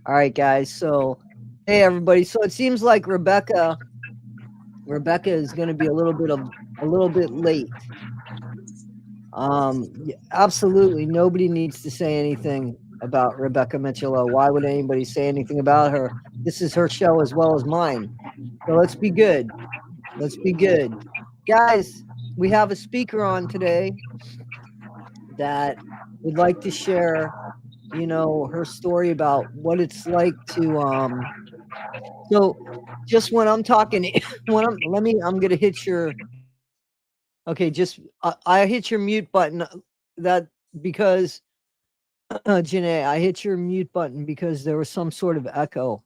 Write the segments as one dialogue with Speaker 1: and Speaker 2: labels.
Speaker 1: All right, guys. So, hey, everybody. So it seems like Rebecca is going to be a little bit late. Absolutely, nobody needs to say anything about Rebecca Mitchell. Why would anybody say anything about her? This is her show as well as mine. So let's be good. Let's be good, guys. We have a speaker on today that would like to share, her story about what it's like to so just when I'm talking when I'm gonna hit your okay, just I hit your mute button that because Janae, I hit your mute button because there was some sort of echo.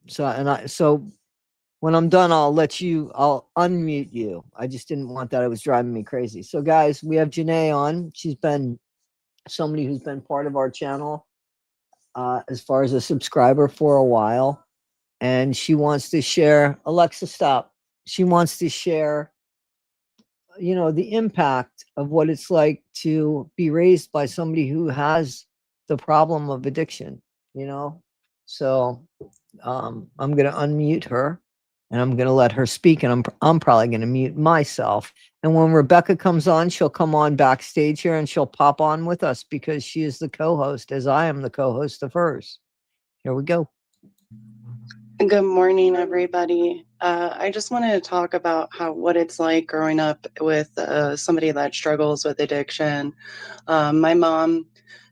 Speaker 1: So when I'm done, I'll unmute you. I just didn't want that. It was driving me crazy. So guys, we have Janae on. She's been somebody who's been part of our channel as far as a subscriber for a while. And she wants to share, Alexa, stop. She wants to share, the impact of what it's like to be raised by somebody who has the problem of addiction, you know? So I'm going to unmute her and I'm going to let her speak, and I'm probably going to mute myself. And when Rebecca comes on, she'll come on backstage here and she'll pop on with us because she is the co-host, as I am the co-host of hers. Here we go.
Speaker 2: Good morning, everybody. I just wanted to talk about what it's like growing up with somebody that struggles with addiction. My mom,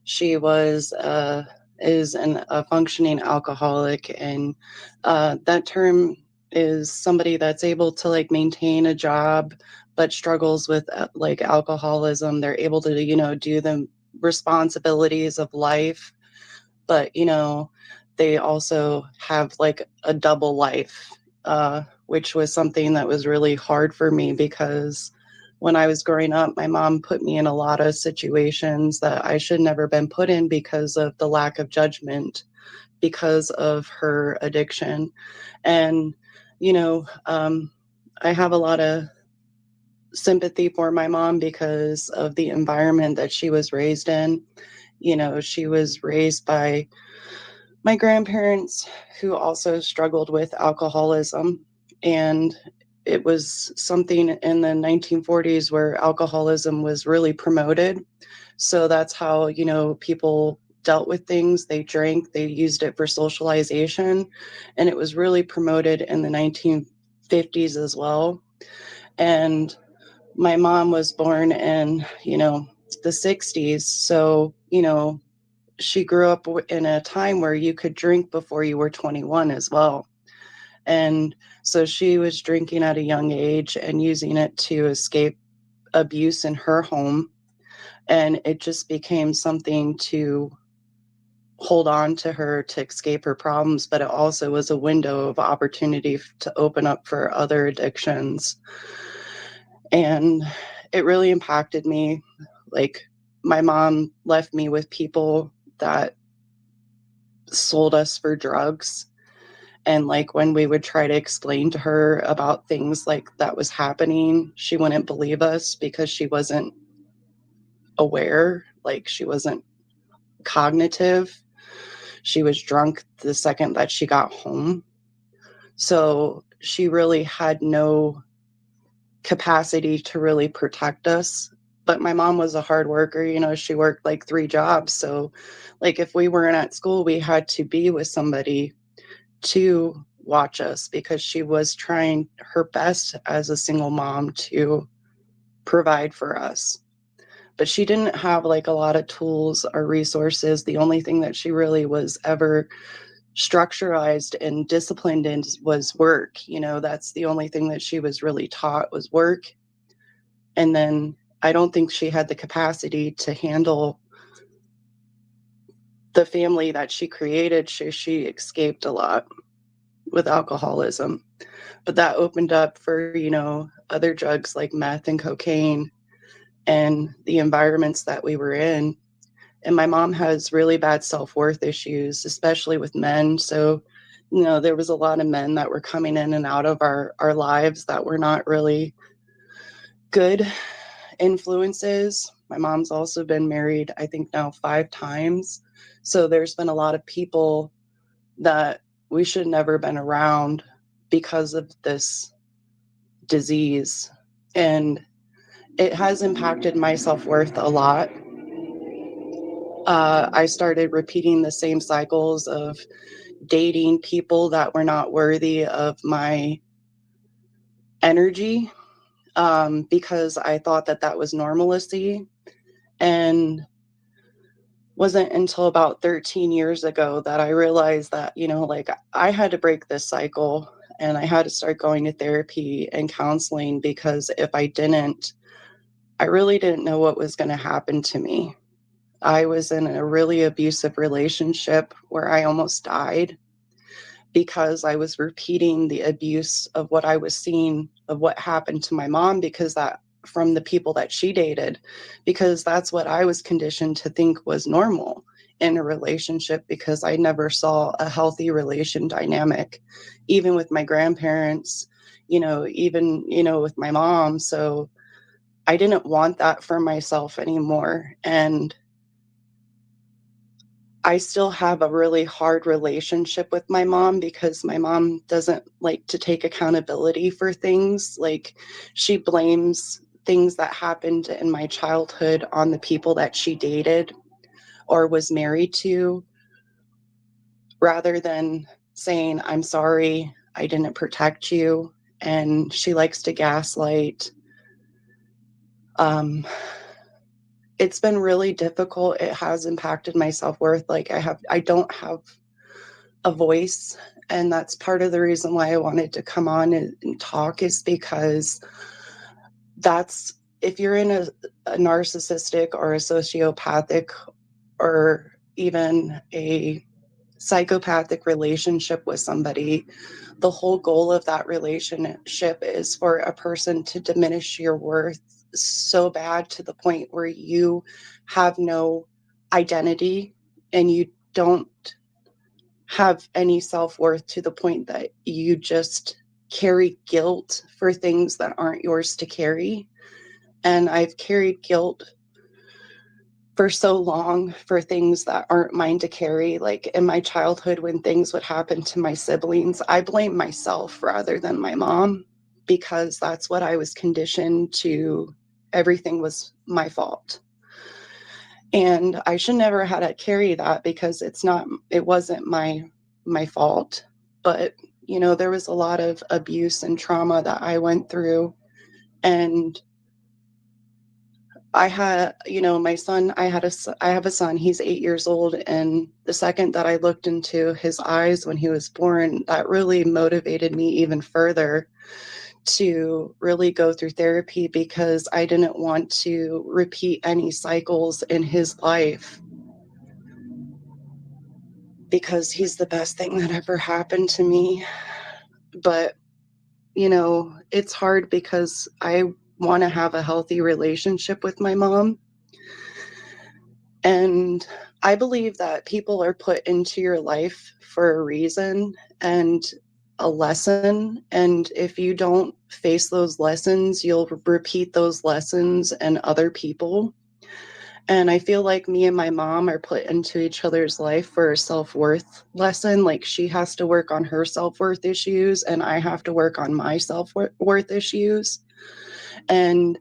Speaker 2: she is a functioning alcoholic, and that term is somebody that's able to like maintain a job but struggles with like alcoholism. They're able to do the responsibilities of life, but they also have like a double life, which was something that was really hard for me because when I was growing up, my mom put me in a lot of situations that I should never been put in because of the lack of judgment, because of her addiction. And you know um, I have a lot of sympathy for my mom because of the environment that she was raised in. She was raised by my grandparents who also struggled with alcoholism. And it was something in the 1940s where alcoholism was really promoted. So that's how, people dealt with things. They drank, they used it for socialization. And it was really promoted in the 1950s as well. And my mom was born in, the 60s. So, she grew up in a time where you could drink before you were 21 as well. And so she was drinking at a young age and using it to escape abuse in her home. And it just became something to hold on to her to escape her problems, but it also was a window of opportunity to open up for other addictions. And it really impacted me. Like, my mom left me with people that sold us for drugs. And like when we would try to explain to her about things like that was happening, she wouldn't believe us because she wasn't aware, like she wasn't cognitive. She was drunk the second that she got home. So she really had no capacity to really protect us. But my mom was a hard worker, she worked like 3 jobs. So like if we weren't at school, we had to be with somebody to watch us because she was trying her best as a single mom to provide for us. But she didn't have like a lot of tools or resources. The only thing that she really was ever structurized and disciplined in was work. That's the only thing that she was really taught was work. And then I don't think she had the capacity to handle the family that she created. She escaped a lot with alcoholism. But that opened up for, other drugs like meth and cocaine and the environments that we were in. And my mom has really bad self-worth issues, especially with men. So, there was a lot of men that were coming in and out of our lives that were not really good influences. My mom's also been married, I think now 5 times. So there's been a lot of people that we should never been around because of this disease. And it has impacted my self-worth a lot. I started repeating the same cycles of dating people that were not worthy of my energy, because I thought that that was normalcy. And wasn't until about 13 years ago that I realized that, like, I had to break this cycle, and I had to start going to therapy and counseling, because if I didn't, I really didn't know what was going to happen to me. I was in a really abusive relationship where I almost died because I was repeating the abuse of what I was seeing of what happened to my mom, because that from the people that she dated, because that's what I was conditioned to think was normal in a relationship, because I never saw a healthy relation dynamic, even with my grandparents, even, with my mom. So I didn't want that for myself anymore. And I still have a really hard relationship with my mom because my mom doesn't like to take accountability for things. Like, she blames things that happened in my childhood on the people that she dated or was married to, rather than saying, I'm sorry, I didn't protect you. And she likes to gaslight. It's been really difficult. It has impacted my self-worth. Like, I don't have a voice, and that's part of the reason why I wanted to come on and talk, is because that's, if you're in a narcissistic or a sociopathic or even a psychopathic relationship with somebody, the whole goal of that relationship is for a person to diminish your worth so bad to the point where you have no identity and you don't have any self-worth, to the point that you just carry guilt for things that aren't yours to carry. And I've carried guilt for so long for things that aren't mine to carry. Like, in my childhood, when things would happen to my siblings, I blame myself rather than my mom, because that's what I was conditioned to. Everything was my fault. And I should never had to carry that, because it wasn't my fault. But, there was a lot of abuse and trauma that I went through. And I had, my son, I have a son, he's 8 years old. And the second that I looked into his eyes when he was born, that really motivated me even further to really go through therapy, because I didn't want to repeat any cycles in his life, because he's the best thing that ever happened to me. But, it's hard because I want to have a healthy relationship with my mom. And I believe that people are put into your life for a reason and a lesson. And if you don't face those lessons, you'll repeat those lessons in other people. And I feel like me and my mom are put into each other's life for a self-worth lesson. Like, she has to work on her self-worth issues, and I have to work on my self-worth issues. And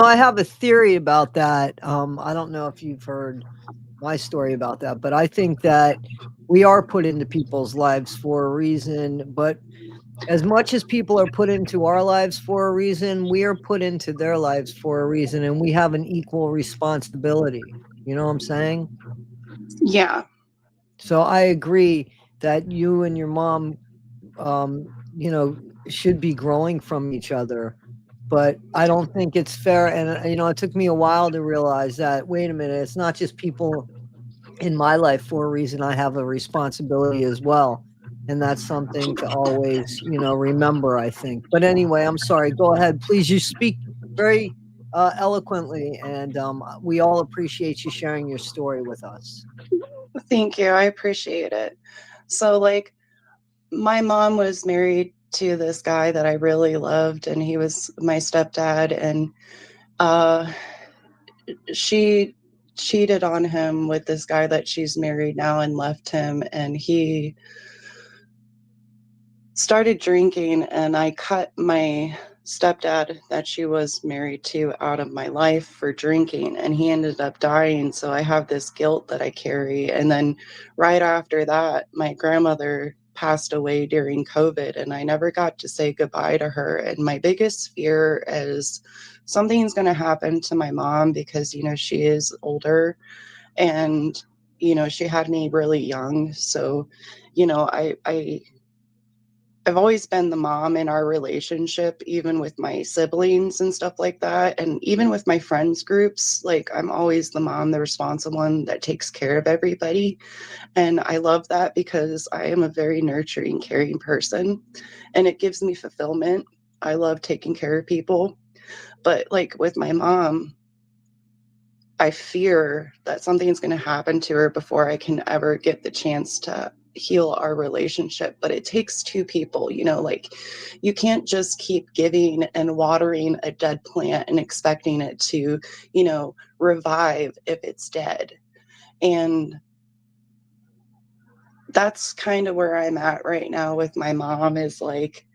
Speaker 1: I have a theory about that. I don't know if you've heard my story about that, but I think that we are put into people's lives for a reason. But as much as people are put into our lives for a reason, we are put into their lives for a reason, and we have an equal responsibility. You know what I'm saying?
Speaker 2: yeah,
Speaker 1: So I agree that you and your mom, should be growing from each other. But I don't think it's fair. And, it took me a while to realize that, wait a minute, it's not just people in my life for a reason. I have a responsibility as well. And that's something to always, remember, I think. But anyway, I'm sorry. Go ahead. Please, you speak very eloquently. And we all appreciate you sharing your story with us.
Speaker 2: thank you. I appreciate it. So, like, my mom was married to this guy that I really loved, and he was my stepdad. And she cheated on him with this guy that she's married now and left him, and he started drinking, and I cut my stepdad that she was married to out of my life for drinking, and he ended up dying. So I have this guilt that I carry. And then right after that, my grandmother passed away during COVID, and I never got to say goodbye to her. And my biggest fear is something's going to happen to my mom because, you know, she is older, and, you know, she had me really young. So, you know, I've always been the mom in our relationship, even with my siblings and stuff like that. And even with my friends groups, like I'm always the mom, the responsible one that takes care of everybody. And I love that because I am a very nurturing, caring person, and it gives me fulfillment. I love taking care of people. But like with my mom, I fear that something's going to happen to her before I can ever get the chance to heal our relationship. But it takes two people, you know, like you can't just keep giving and watering a dead plant and expecting it to, you know, revive if it's dead. And that's kind of where I'm at right now with my mom, is like,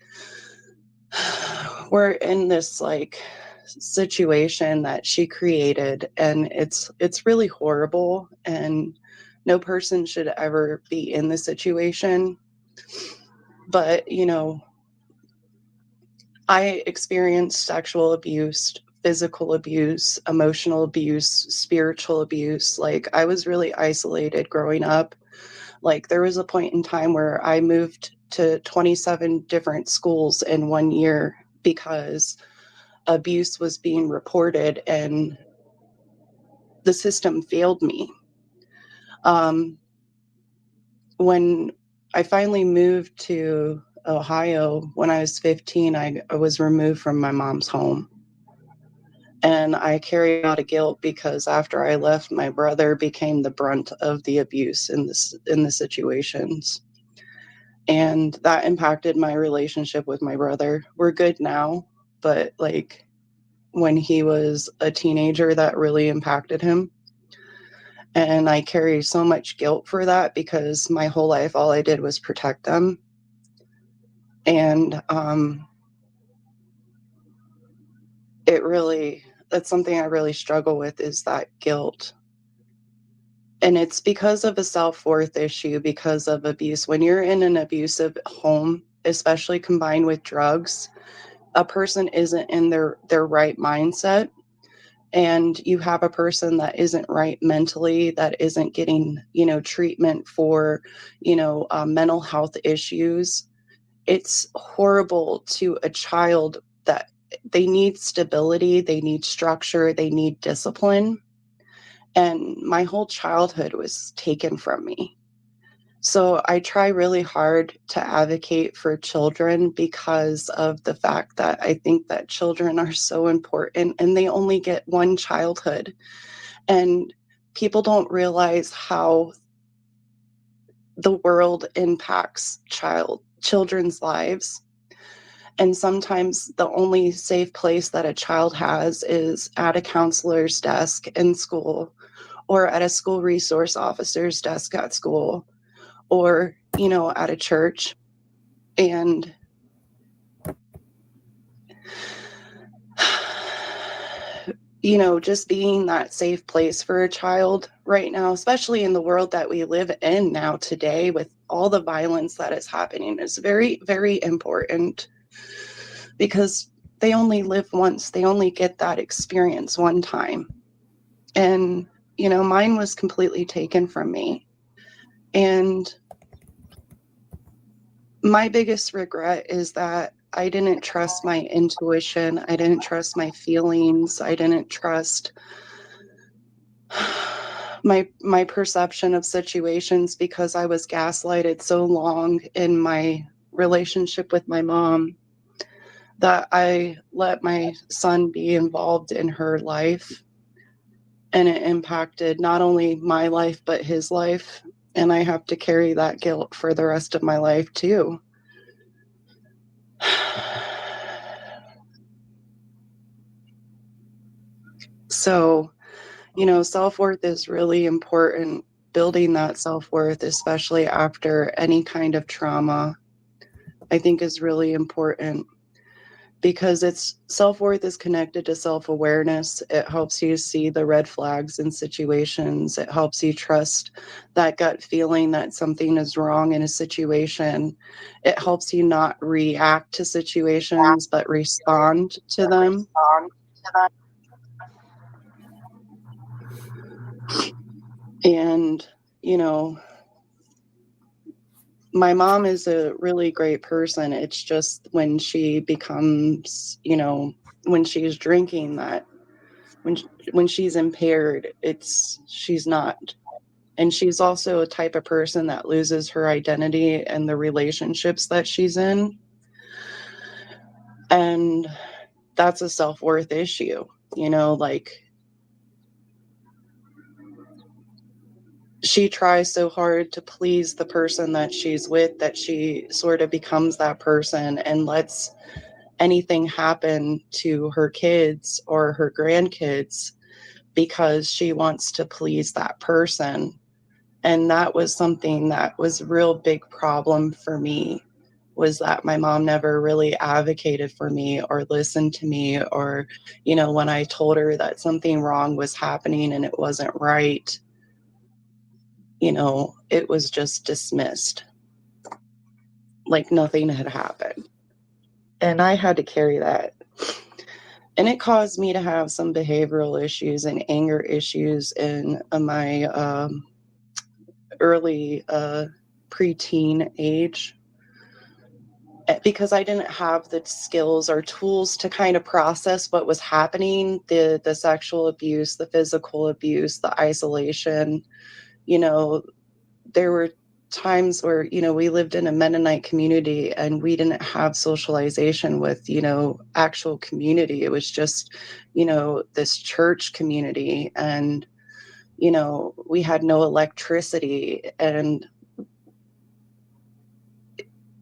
Speaker 2: we're in this like situation that she created, and it's really horrible, and no person should ever be in this situation. But you know, I experienced sexual abuse, physical abuse, emotional abuse, spiritual abuse. Like I was really isolated growing up. Like there was a point in time where I moved to 27 different schools in 1 year because abuse was being reported and the system failed me. Um, when I finally moved to Ohio when I was 15, I was removed from my mom's home. And I carry a lot of guilt because after I left, my brother became the brunt of the abuse in the situations. And that impacted my relationship with my brother. We're good now, but like when he was a teenager, that really impacted him. And I carry so much guilt for that because my whole life, all I did was protect them. And that's something I really struggle with, is that guilt. And it's because of a self-worth issue, because of abuse. When you're in an abusive home, especially combined with drugs, a person isn't in their right mindset, and you have a person that isn't right mentally, that isn't getting, you know, treatment for, you know, mental health issues. It's horrible to a child that they need stability, they need structure, they need discipline. And my whole childhood was taken from me. So I try really hard to advocate for children because of the fact that I think that children are so important and they only get one childhood. And people don't realize how the world impacts children's lives. And sometimes the only safe place that a child has is at a counselor's desk in school, or at a school resource officer's desk at school, or, you know, at a church. And you know, just being that safe place for a child right now, especially in the world that we live in now today with all the violence that is happening, is very, very important, because they only live once. They only get that experience one time. And, you know, mine was completely taken from me. And my biggest regret is that I didn't trust my intuition. I didn't trust my feelings. I didn't trust my perception of situations because I was gaslighted so long in my relationship with my mom that I let my son be involved in her life, and it impacted not only my life but his life, and I have to carry that guilt for the rest of my life too. So, Self-worth is really important. Building that self-worth, especially after any kind of trauma, I think is really important, because it's self-worth is connected to self-awareness. It helps you see the red flags in situations. It helps you trust that gut feeling that something is wrong in a situation. It helps you not react to situations but respond to them. And my mom is a really great person. It's just when she becomes, when she's drinking, that when she's impaired, she's not. And she's also a type of person that loses her identity and the relationships that she's in. And that's a self-worth issue, like she tries so hard to please the person that she's with that she sort of becomes that person and lets anything happen to her kids or her grandkids because she wants to please that person. And that was something that was a real big problem for me, was that my mom never really advocated for me or listened to me, or, when I told her that something wrong was happening and it wasn't right, it was just dismissed, like nothing had happened. And I had to carry that. And it caused me to have some behavioral issues and anger issues in my early preteen age, because I didn't have the skills or tools to kind of process what was happening, the sexual abuse, the physical abuse, the isolation. There were times where, we lived in a Mennonite community and we didn't have socialization with, actual community. It was just, this church community, and, we had no electricity, and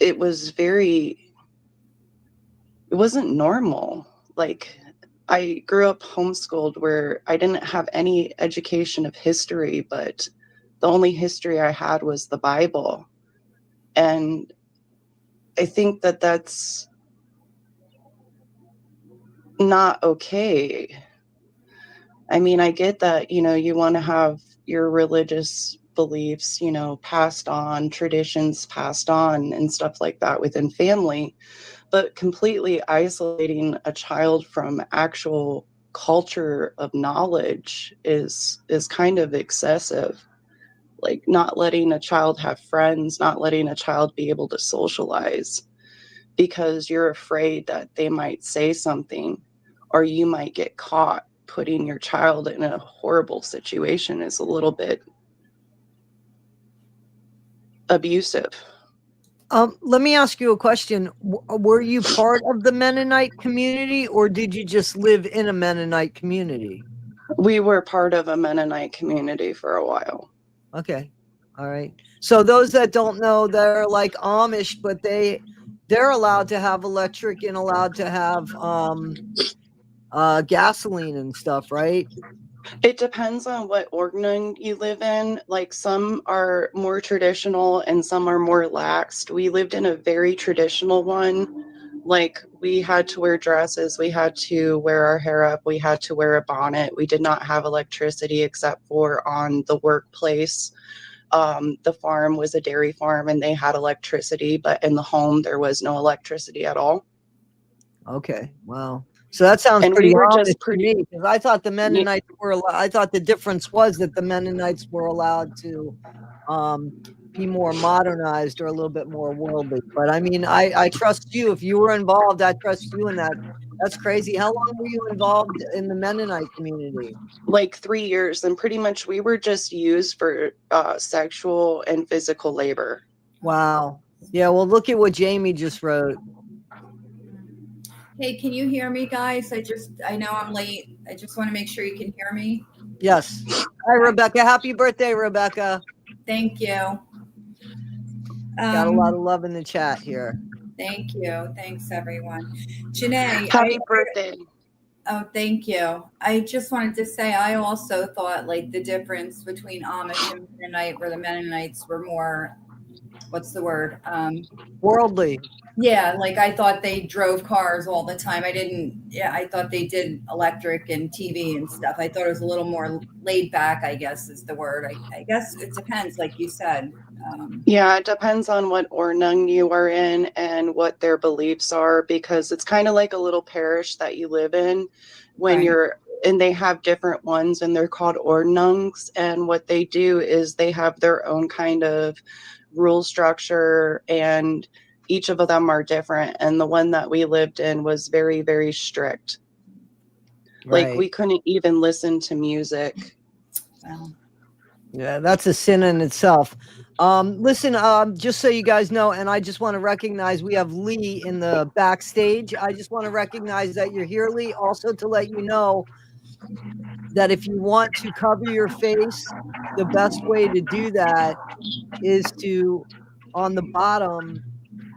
Speaker 2: it wasn't normal. Like, I grew up homeschooled where I didn't have any education of history, but the only history I had was the Bible. And I think that that's not okay. I mean, I get that, you want to have your religious beliefs, passed on, traditions passed on, and stuff like that within family. But completely isolating a child from actual culture of knowledge is kind of excessive. Like, not letting a child have friends, not letting a child be able to socialize because you're afraid that they might say something or you might get caught putting your child in a horrible situation is a little bit abusive.
Speaker 1: Let me ask you a question. Were you part of the Mennonite community, or did you just live in a Mennonite community?
Speaker 2: We were part of a Mennonite community for a while.
Speaker 1: Okay. All right. So those that don't know, they're like Amish, but they're allowed to have electric and allowed to have gasoline and stuff, right?
Speaker 2: It depends on what organ you live in. Like, some are more traditional and some are more laxed. We lived in a very traditional one. Like, we had to wear dresses, we had to wear our hair up, we had to wear a bonnet. We did not have electricity except for on the workplace. The farm was a dairy farm and they had electricity, but in the home there was no electricity at all.
Speaker 1: Okay. Wow. So that sounds
Speaker 2: And
Speaker 1: pretty
Speaker 2: we were
Speaker 1: Amish
Speaker 2: just
Speaker 1: to me, because I thought the Mennonites were. I thought the difference was that the Mennonites were allowed to be more modernized or a little bit more worldly. But I mean, I trust you. If you were involved, I trust you in that. That's crazy. How long were you involved in the Mennonite community?
Speaker 2: like 3 years, and pretty much we were just used for sexual and physical labor.
Speaker 1: Wow. Yeah. Well, look at what Jamie just wrote.
Speaker 3: Hey, can you hear me, guys? I know I'm late. I just want to make sure you can hear me.
Speaker 1: Yes. Hi, Rebecca. Happy birthday, Rebecca.
Speaker 3: Thank you.
Speaker 1: Got a lot of love in the chat here.
Speaker 3: Thank you. Thanks, everyone. Janae.
Speaker 2: Happy birthday.
Speaker 3: Oh, thank you. I just wanted to say I also thought like the difference between Amish and Mennonite, where the Mennonites were more, what's the word?
Speaker 1: Worldly.
Speaker 3: Yeah, like I thought they drove cars all the time. I thought they did electric and TV and stuff. I thought it was a little more laid back, I guess is the word. I guess it depends, like you said.
Speaker 2: Yeah, it depends on what Ornung you are in and what their beliefs are, because it's kind of like a little parish that you live in when
Speaker 3: Right.
Speaker 2: and they have different ones and they're called Ornungs. And what they do is they have their own kind of rule structure, and each of them are different. And the one that we lived in was very, very strict. Like
Speaker 1: Right.
Speaker 2: we couldn't even listen to music.
Speaker 3: Well,
Speaker 1: Yeah, that's a sin in itself. Listen, just so you guys know, and I just want to recognize we have Lee in the backstage. I just want to recognize that you're here, Lee. Also, to let you know that if you want to cover your face, the best way to do that is to, on the bottom,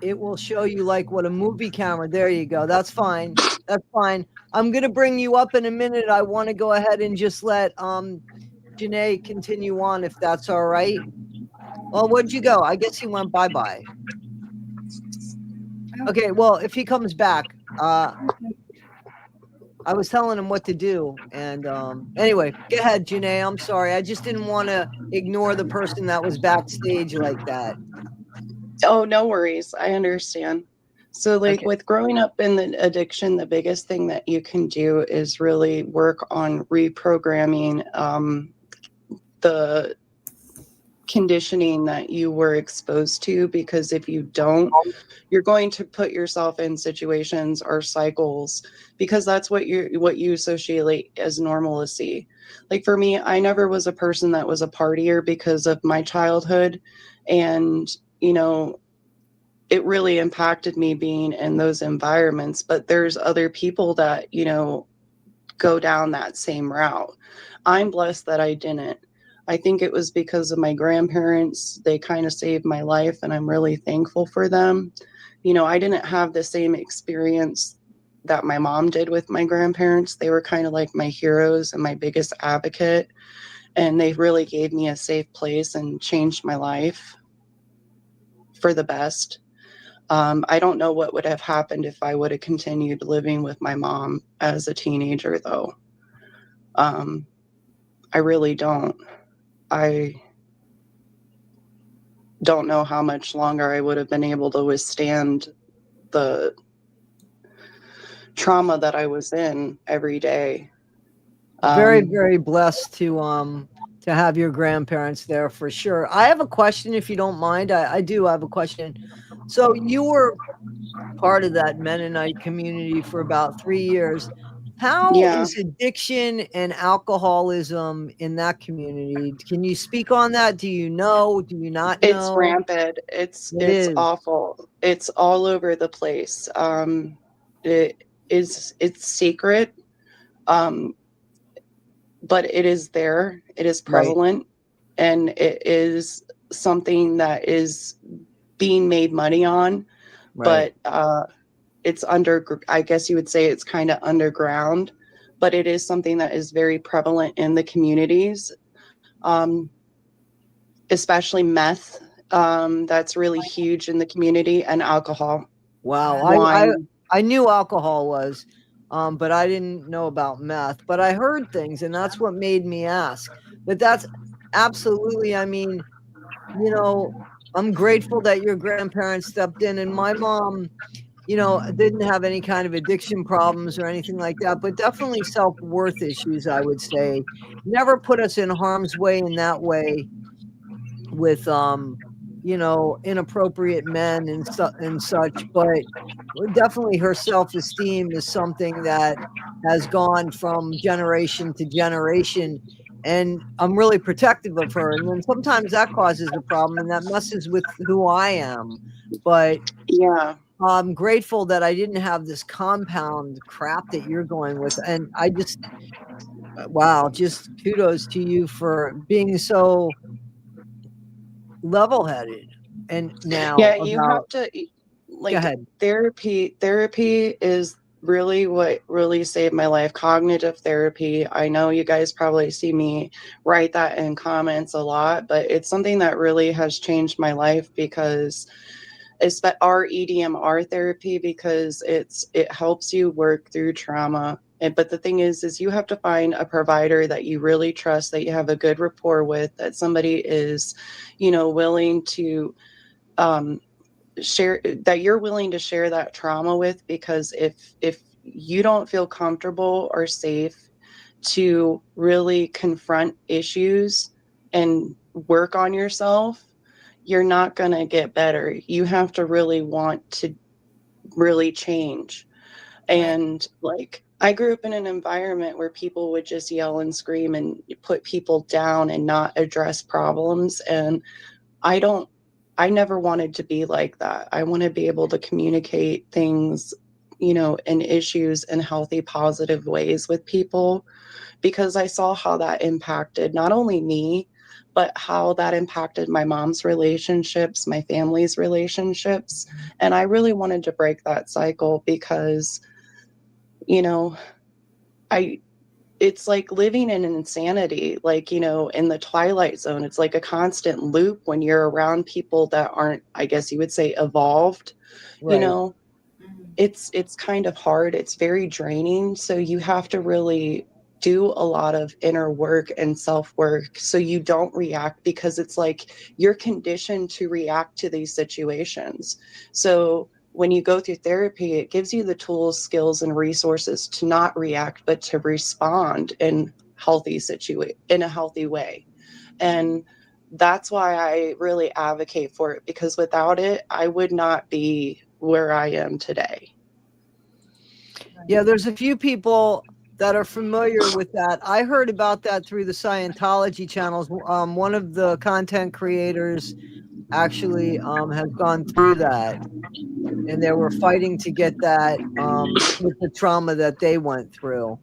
Speaker 1: it will show you like what a movie camera. There you go. That's fine. That's fine. I'm gonna bring you up in a minute. I want to go ahead and just let Janae continue on if that's all right. Well, where'd you go? I guess he went bye-bye. Okay, well, if he comes back, I was telling him what to do. And anyway, go ahead, Janae. I'm sorry. I just didn't want to ignore the person that was backstage like that.
Speaker 2: Oh, no worries. I understand. So, like
Speaker 1: Okay.
Speaker 2: with growing up in the addiction, the biggest thing that you can do is really work on reprogramming the conditioning that you were exposed to, because if you don't, you're going to put yourself in situations or cycles, because that's what you associate as normalcy. Like for me, I never was a person that was a partier because of my childhood, and it really impacted me being in those environments. But there's other people that go down that same route. I'm blessed that I didn't. I think it was because of my grandparents. They kind of saved my life, and I'm really thankful for them. I didn't have the same experience that my mom did with my grandparents. They were kind of like my heroes and my biggest advocate, and they really gave me a safe place and changed my life for the best. I don't know what would have happened if I would have continued living with my mom as a teenager, though. I really don't. I don't know how much longer I would have been able to withstand the trauma that I was in every day.
Speaker 1: Very, very blessed to have your grandparents there for sure. I have a question, if you don't mind. I do have a question. So you were part of that Mennonite community for about 3 years. How
Speaker 2: Yeah.
Speaker 1: is addiction and alcoholism in that community? Can you speak on that? Do you know? Do you not know?
Speaker 2: It's rampant. It's
Speaker 1: is.
Speaker 2: awful. It's all over the place. It's secret. But it is there. It is prevalent, and it is something that is being made money on.
Speaker 1: Right.
Speaker 2: But it's I guess you would say it's kind of underground, but it is something that is very prevalent in the communities, especially meth. That's really huge in the community, and alcohol.
Speaker 1: Wow.
Speaker 2: Wine.
Speaker 1: I knew alcohol was, but I didn't know about meth. But I heard things, and that's what made me ask. But that's absolutely, I mean, I'm grateful that your grandparents stepped in, and my mom, didn't have any kind of addiction problems or anything like that, but definitely self-worth issues, I would say. Never put us in harm's way in that way with inappropriate men and such, but definitely her self-esteem is something that has gone from generation to generation, and I'm really protective of her. And then sometimes that causes a problem, and that messes with who I am. But
Speaker 2: Yeah.
Speaker 1: I'm grateful that I didn't have this compound crap that you're going with. And I just, wow, just kudos to you for being so level-headed. And now
Speaker 2: Yeah, you have
Speaker 1: about,
Speaker 2: to,
Speaker 1: go
Speaker 2: like,
Speaker 1: ahead.
Speaker 2: therapy is really what really saved my life, cognitive therapy. I know you guys probably see me write that in comments a lot, but it's something that really has changed my life because it's our EDMR therapy, because it helps you work through trauma. But the thing is you have to find a provider that you really trust, that you have a good rapport with, that somebody is, willing to share, that you're willing to share that trauma with. Because if you don't feel comfortable or safe to really confront issues and work on yourself, you're not going to get better. You have to really want to really change. And like, I grew up in an environment where people would just yell and scream and put people down and not address problems. And I never wanted to be like that. I want to be able to communicate things, and issues in healthy, positive ways with people, because I saw how that impacted not only me, but how that impacted my mom's relationships, my family's relationships. And I really wanted to break that cycle because, you know, I it's like living in insanity, like, in the twilight zone. It's like a constant loop when you're around people that aren't, I guess you would say, evolved. you
Speaker 1: Right.
Speaker 2: know it's kind of hard. It's very draining. So you have to really do a lot of inner work and self work so you don't react, because it's like you're conditioned to react to these situations. So when you go through therapy, it gives you the tools, skills, and resources to not react, but to respond in a healthy way. And that's why I really advocate for it, because without it, I would not be where I am today.
Speaker 1: Yeah, there's a few people that are familiar with that. I heard about that through the Scientology channels. One of the content creators actually has gone through that, and they were fighting to get that with the trauma that they went through.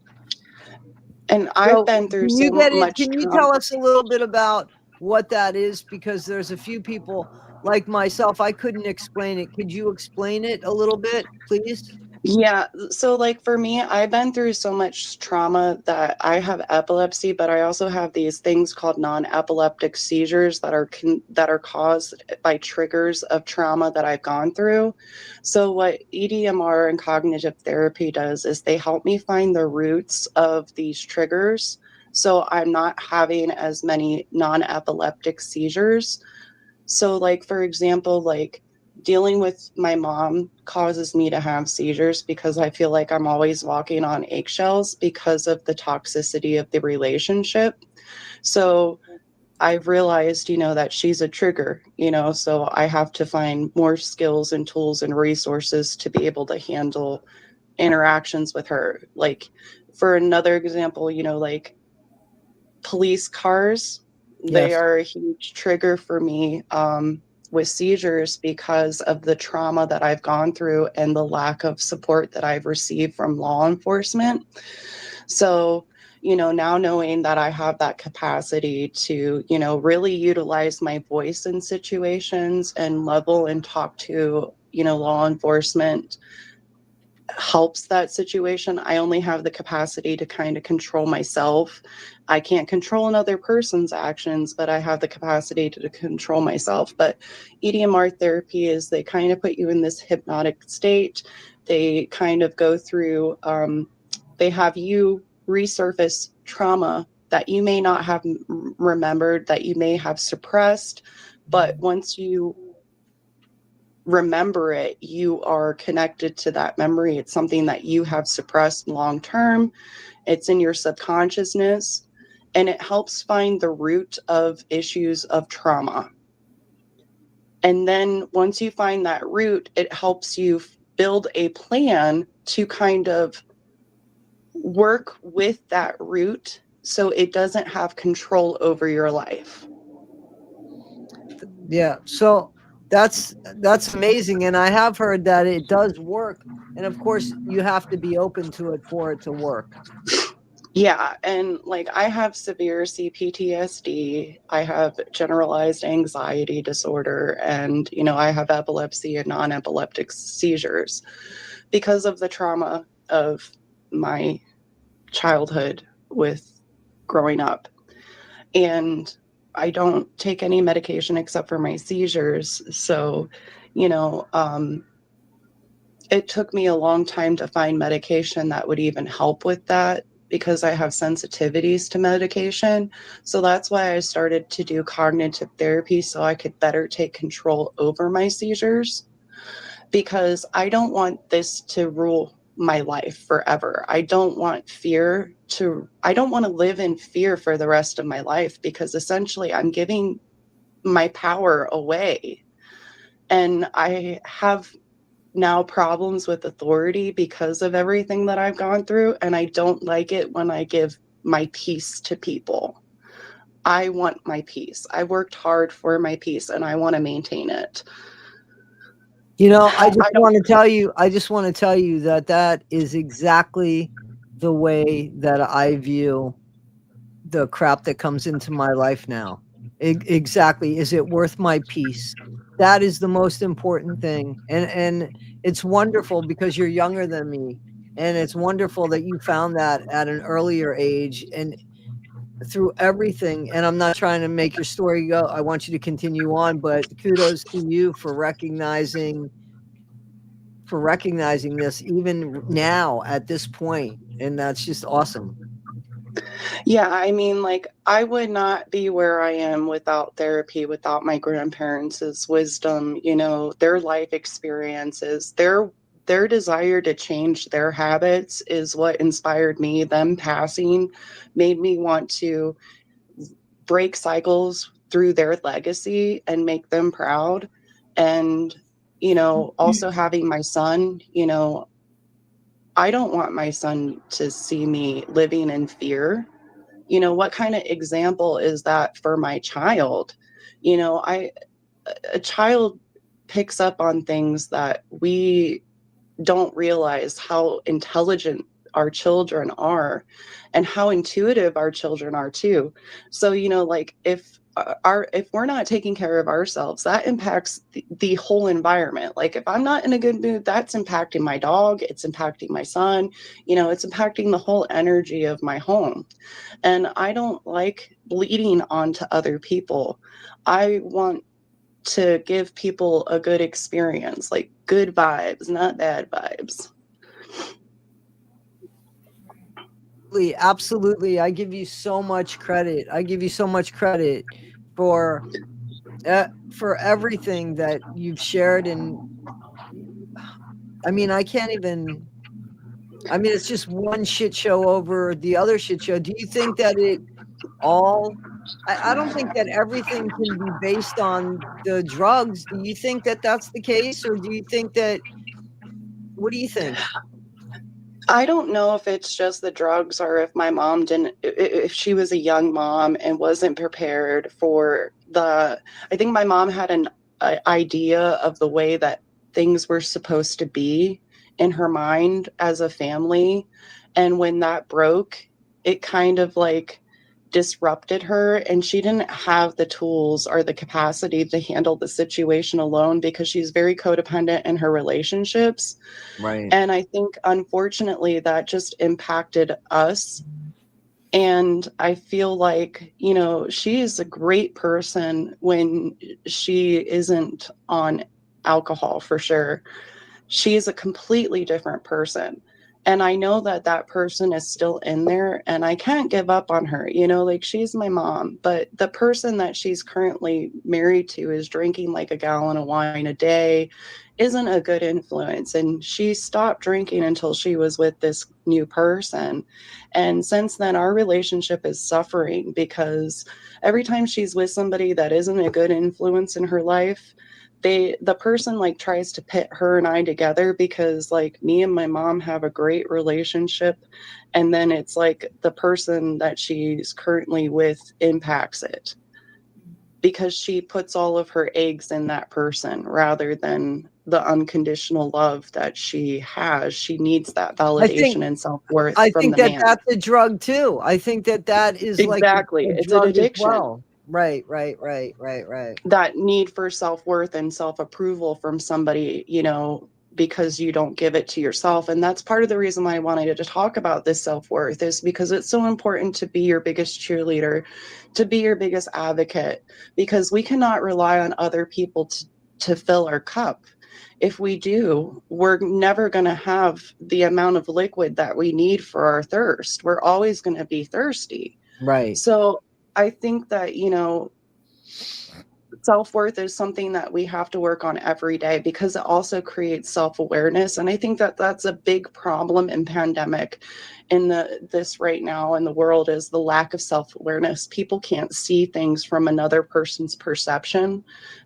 Speaker 2: And I've
Speaker 1: So
Speaker 2: been through
Speaker 1: can
Speaker 2: so
Speaker 1: you get it?
Speaker 2: much
Speaker 1: Can you
Speaker 2: trauma.
Speaker 1: tell us a little bit about what that is? Because there's a few people like myself, I couldn't explain it. Could you explain it a little bit, please?
Speaker 2: Yeah, so like for me, I've been through so much trauma that I have epilepsy, but I also have these things called non-epileptic seizures that are caused by triggers of trauma that I've gone through. So what EDMR and cognitive therapy does is they help me find the roots of these triggers, so I'm not having as many non-epileptic seizures. So like, for example, like dealing with my mom causes me to have seizures because I feel like I'm always walking on eggshells because of the toxicity of the relationship. So I've realized, that she's a trigger, so I have to find more skills and tools and resources to be able to handle interactions with her. Like, for another example, like police cars, they
Speaker 1: Yes.
Speaker 2: are a huge trigger for me, with seizures, because of the trauma that I've gone through and the lack of support that I've received from law enforcement. So, now knowing that I have that capacity to, really utilize my voice in situations and level and talk to, law enforcement helps that situation. I only have the capacity to kind of control myself. I can't control another person's actions, but I have the capacity to control myself. But EDMR therapy is, they kind of put you in this hypnotic state. They kind of go through, they have you resurface trauma that you may not have remembered, that you may have suppressed. But once you remember it, you are connected to that memory. It's something that you have suppressed long term. It's in your subconsciousness, and it helps find the root of issues of trauma. And then once you find that root, it helps you build a plan to kind of work with that root so it doesn't have control over your life.
Speaker 1: Yeah. So that's amazing, and I have heard that it does work. And of course, you have to be open to it for it to work.
Speaker 2: Yeah, and like, I have severe CPTSD, I have generalized anxiety disorder, and I have epilepsy and non-epileptic seizures because of the trauma of my childhood with growing up. And I don't take any medication except for my seizures. So, you know, it took me a long time to find medication that would even help with that because I have sensitivities to medication. So that's why I started to do cognitive therapy so I could better take control over my seizures, because I don't want this to rule my life forever. I don't want to live in fear for the rest of my life, because essentially I'm giving my power away. And I have now problems with authority because of everything that I've gone through. And I don't like it when I give my peace to people. I want my peace. I worked hard for my peace and I want to maintain it.
Speaker 1: You know, I just want to tell you that that is exactly the way that I view the crap that comes into my life now. Exactly. Is it worth my peace? That is the most important thing. And it's wonderful because you're younger than me. And it's wonderful that you found that at an earlier age and through everything. And I'm not trying to make your story go. I want you to continue on, but kudos to you for recognizing this even now at this point. And that's just awesome.
Speaker 2: Yeah, I mean, like, I would not be where I am without therapy, without my grandparents' wisdom, you know, their life experiences, their desire to change their habits is what inspired me. Them passing made me want to break cycles through their legacy and make them proud. And, you know, also having my son, you know, I don't want my son to see me living in fear. You know, what kind of example is that for my child? You know, a child picks up on things that we don't realize how intelligent our children are and how intuitive our children are too. So, you know, like if we're not taking care of ourselves, that impacts the whole environment. Like if I'm not in a good mood, that's impacting my dog, it's impacting my son, you know, it's impacting the whole energy of my home. And I don't like bleeding onto other people. I want to give people a good experience, like good vibes, not bad vibes.
Speaker 1: Absolutely. I give you so much credit. For everything that you've shared. And I mean, it's just one shit show over the other shit show. Do you think that I don't think that everything can be based on the drugs. Do you think that that's the case? Or do you think what do you think?
Speaker 2: I don't know if it's just the drugs or if my mom if she was a young mom and wasn't prepared for I think my mom had an idea of the way that things were supposed to be in her mind as a family. And when that broke, it kind of like disrupted her, and she didn't have the tools or the capacity to handle the situation alone because she's very codependent in her relationships.
Speaker 1: Right.
Speaker 2: And I think, unfortunately, that just impacted us. And I feel like, you know, she is a great person when she isn't on alcohol, for sure. She is a completely different person. And I know that that person is still in there and I can't give up on her. You know, like she's my mom, but the person that she's currently married to is drinking like a gallon of wine a day, isn't a good influence. And she stopped drinking until she was with this new person. And since then, our relationship is suffering because every time she's with somebody that isn't a good influence in her life, the person like tries to pit her and I together because like me and my mom have a great relationship, and then it's like the person that she's currently with impacts it because she puts all of her eggs in that person rather than the unconditional love that she has. She needs that validation and self-worth from the man.
Speaker 1: That's a drug too. I think that is
Speaker 2: exactly.
Speaker 1: like
Speaker 2: it's an addiction.
Speaker 1: Well. Right.
Speaker 2: That need for self-worth and self-approval from somebody, you know, because you don't give it to yourself. And that's part of the reason why I wanted to talk about this self-worth, is because it's so important to be your biggest cheerleader, to be your biggest advocate, because we cannot rely on other people to fill our cup. If we do, we're never going to have the amount of liquid that we need for our thirst. We're always going to be thirsty.
Speaker 1: Right.
Speaker 2: So I think that, self-worth is something that we have to work on every day, because it also creates self-awareness. And I think that that's a big problem in pandemic in this right now in the world, is the lack of self-awareness. People can't see things from another person's perception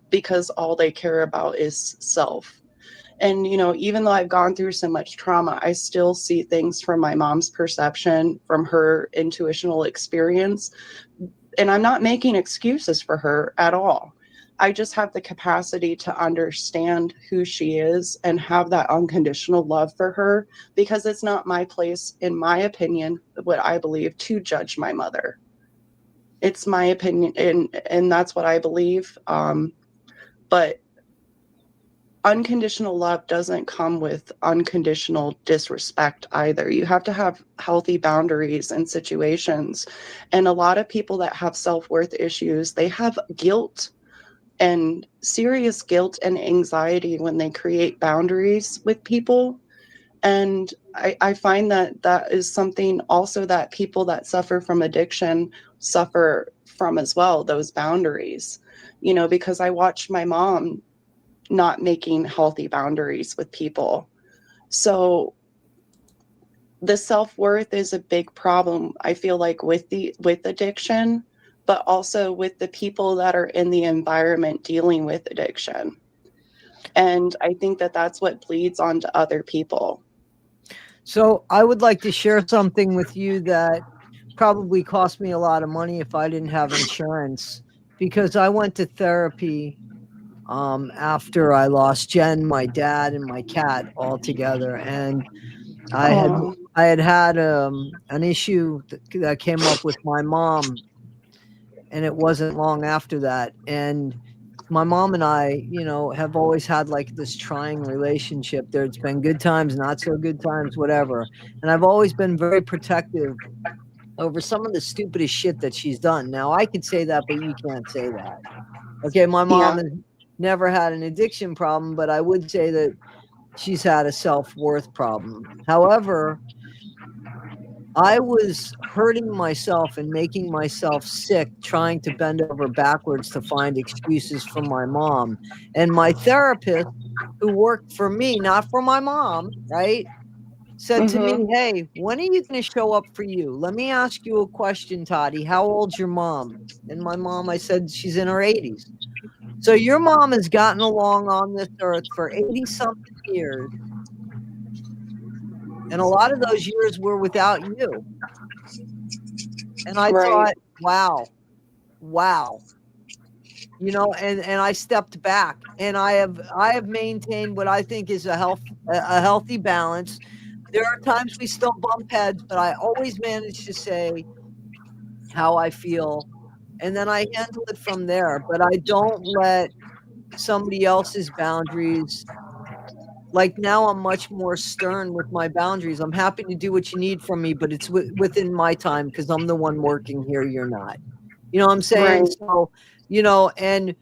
Speaker 2: because all they care about is self. And, even though I've gone through so much trauma, I still see things from my mom's perception, from her intuitional experience. And I'm not making excuses for her at all. I just have the capacity to understand who she is and have that unconditional love for her, because it's not my place, in my opinion, what I believe, to judge my mother. It's my opinion, and that's what I believe. But unconditional love doesn't come with unconditional disrespect either. You have to have healthy boundaries in situations. And a lot of people that have self-worth issues, they have guilt, and serious guilt and anxiety when they create boundaries with people. And I find that is something also that people that suffer from addiction suffer from as well, those boundaries, because I watched my mom not making healthy boundaries with people. So the self-worth is a big problem, I feel like, with addiction, but also with the people that are in the environment dealing with addiction. And I think that that's what bleeds onto other people.
Speaker 1: So I would like to share something with you that probably cost me a lot of money if I didn't have insurance, because I went to therapy after I lost Jen, my dad, and my cat all together. And I had an issue that came up with my mom, and it wasn't long after that. And my mom and I, have always had like this trying relationship. There's been good times, not so good times, whatever. And I've always been very protective over some of the stupidest shit that she's done. Now I could say that, but you can't say that. Okay, my mom has never had an addiction problem, but I would say that she's had a self-worth problem. However, I was hurting myself and making myself sick, trying to bend over backwards to find excuses for my mom. And my therapist, who worked for me, not for my mom, right, said to me, hey, when are you going to show up for you? Let me ask you a question, Toddie. How old's your mom? And my mom, I said, she's in her 80s. So your mom has gotten along on this earth for 80-something years. And a lot of those years were without you. And I thought, wow. And I stepped back, and I have maintained what I think is a healthy balance. There are times we still bump heads, but I always manage to say how I feel, and then I handle it from there. But I don't let somebody else's boundaries. Like now, I'm much more stern with my boundaries. I'm happy to do what you need from me, but it's within my time, because I'm the one working here. You're not. You know what I'm saying? Right. So, and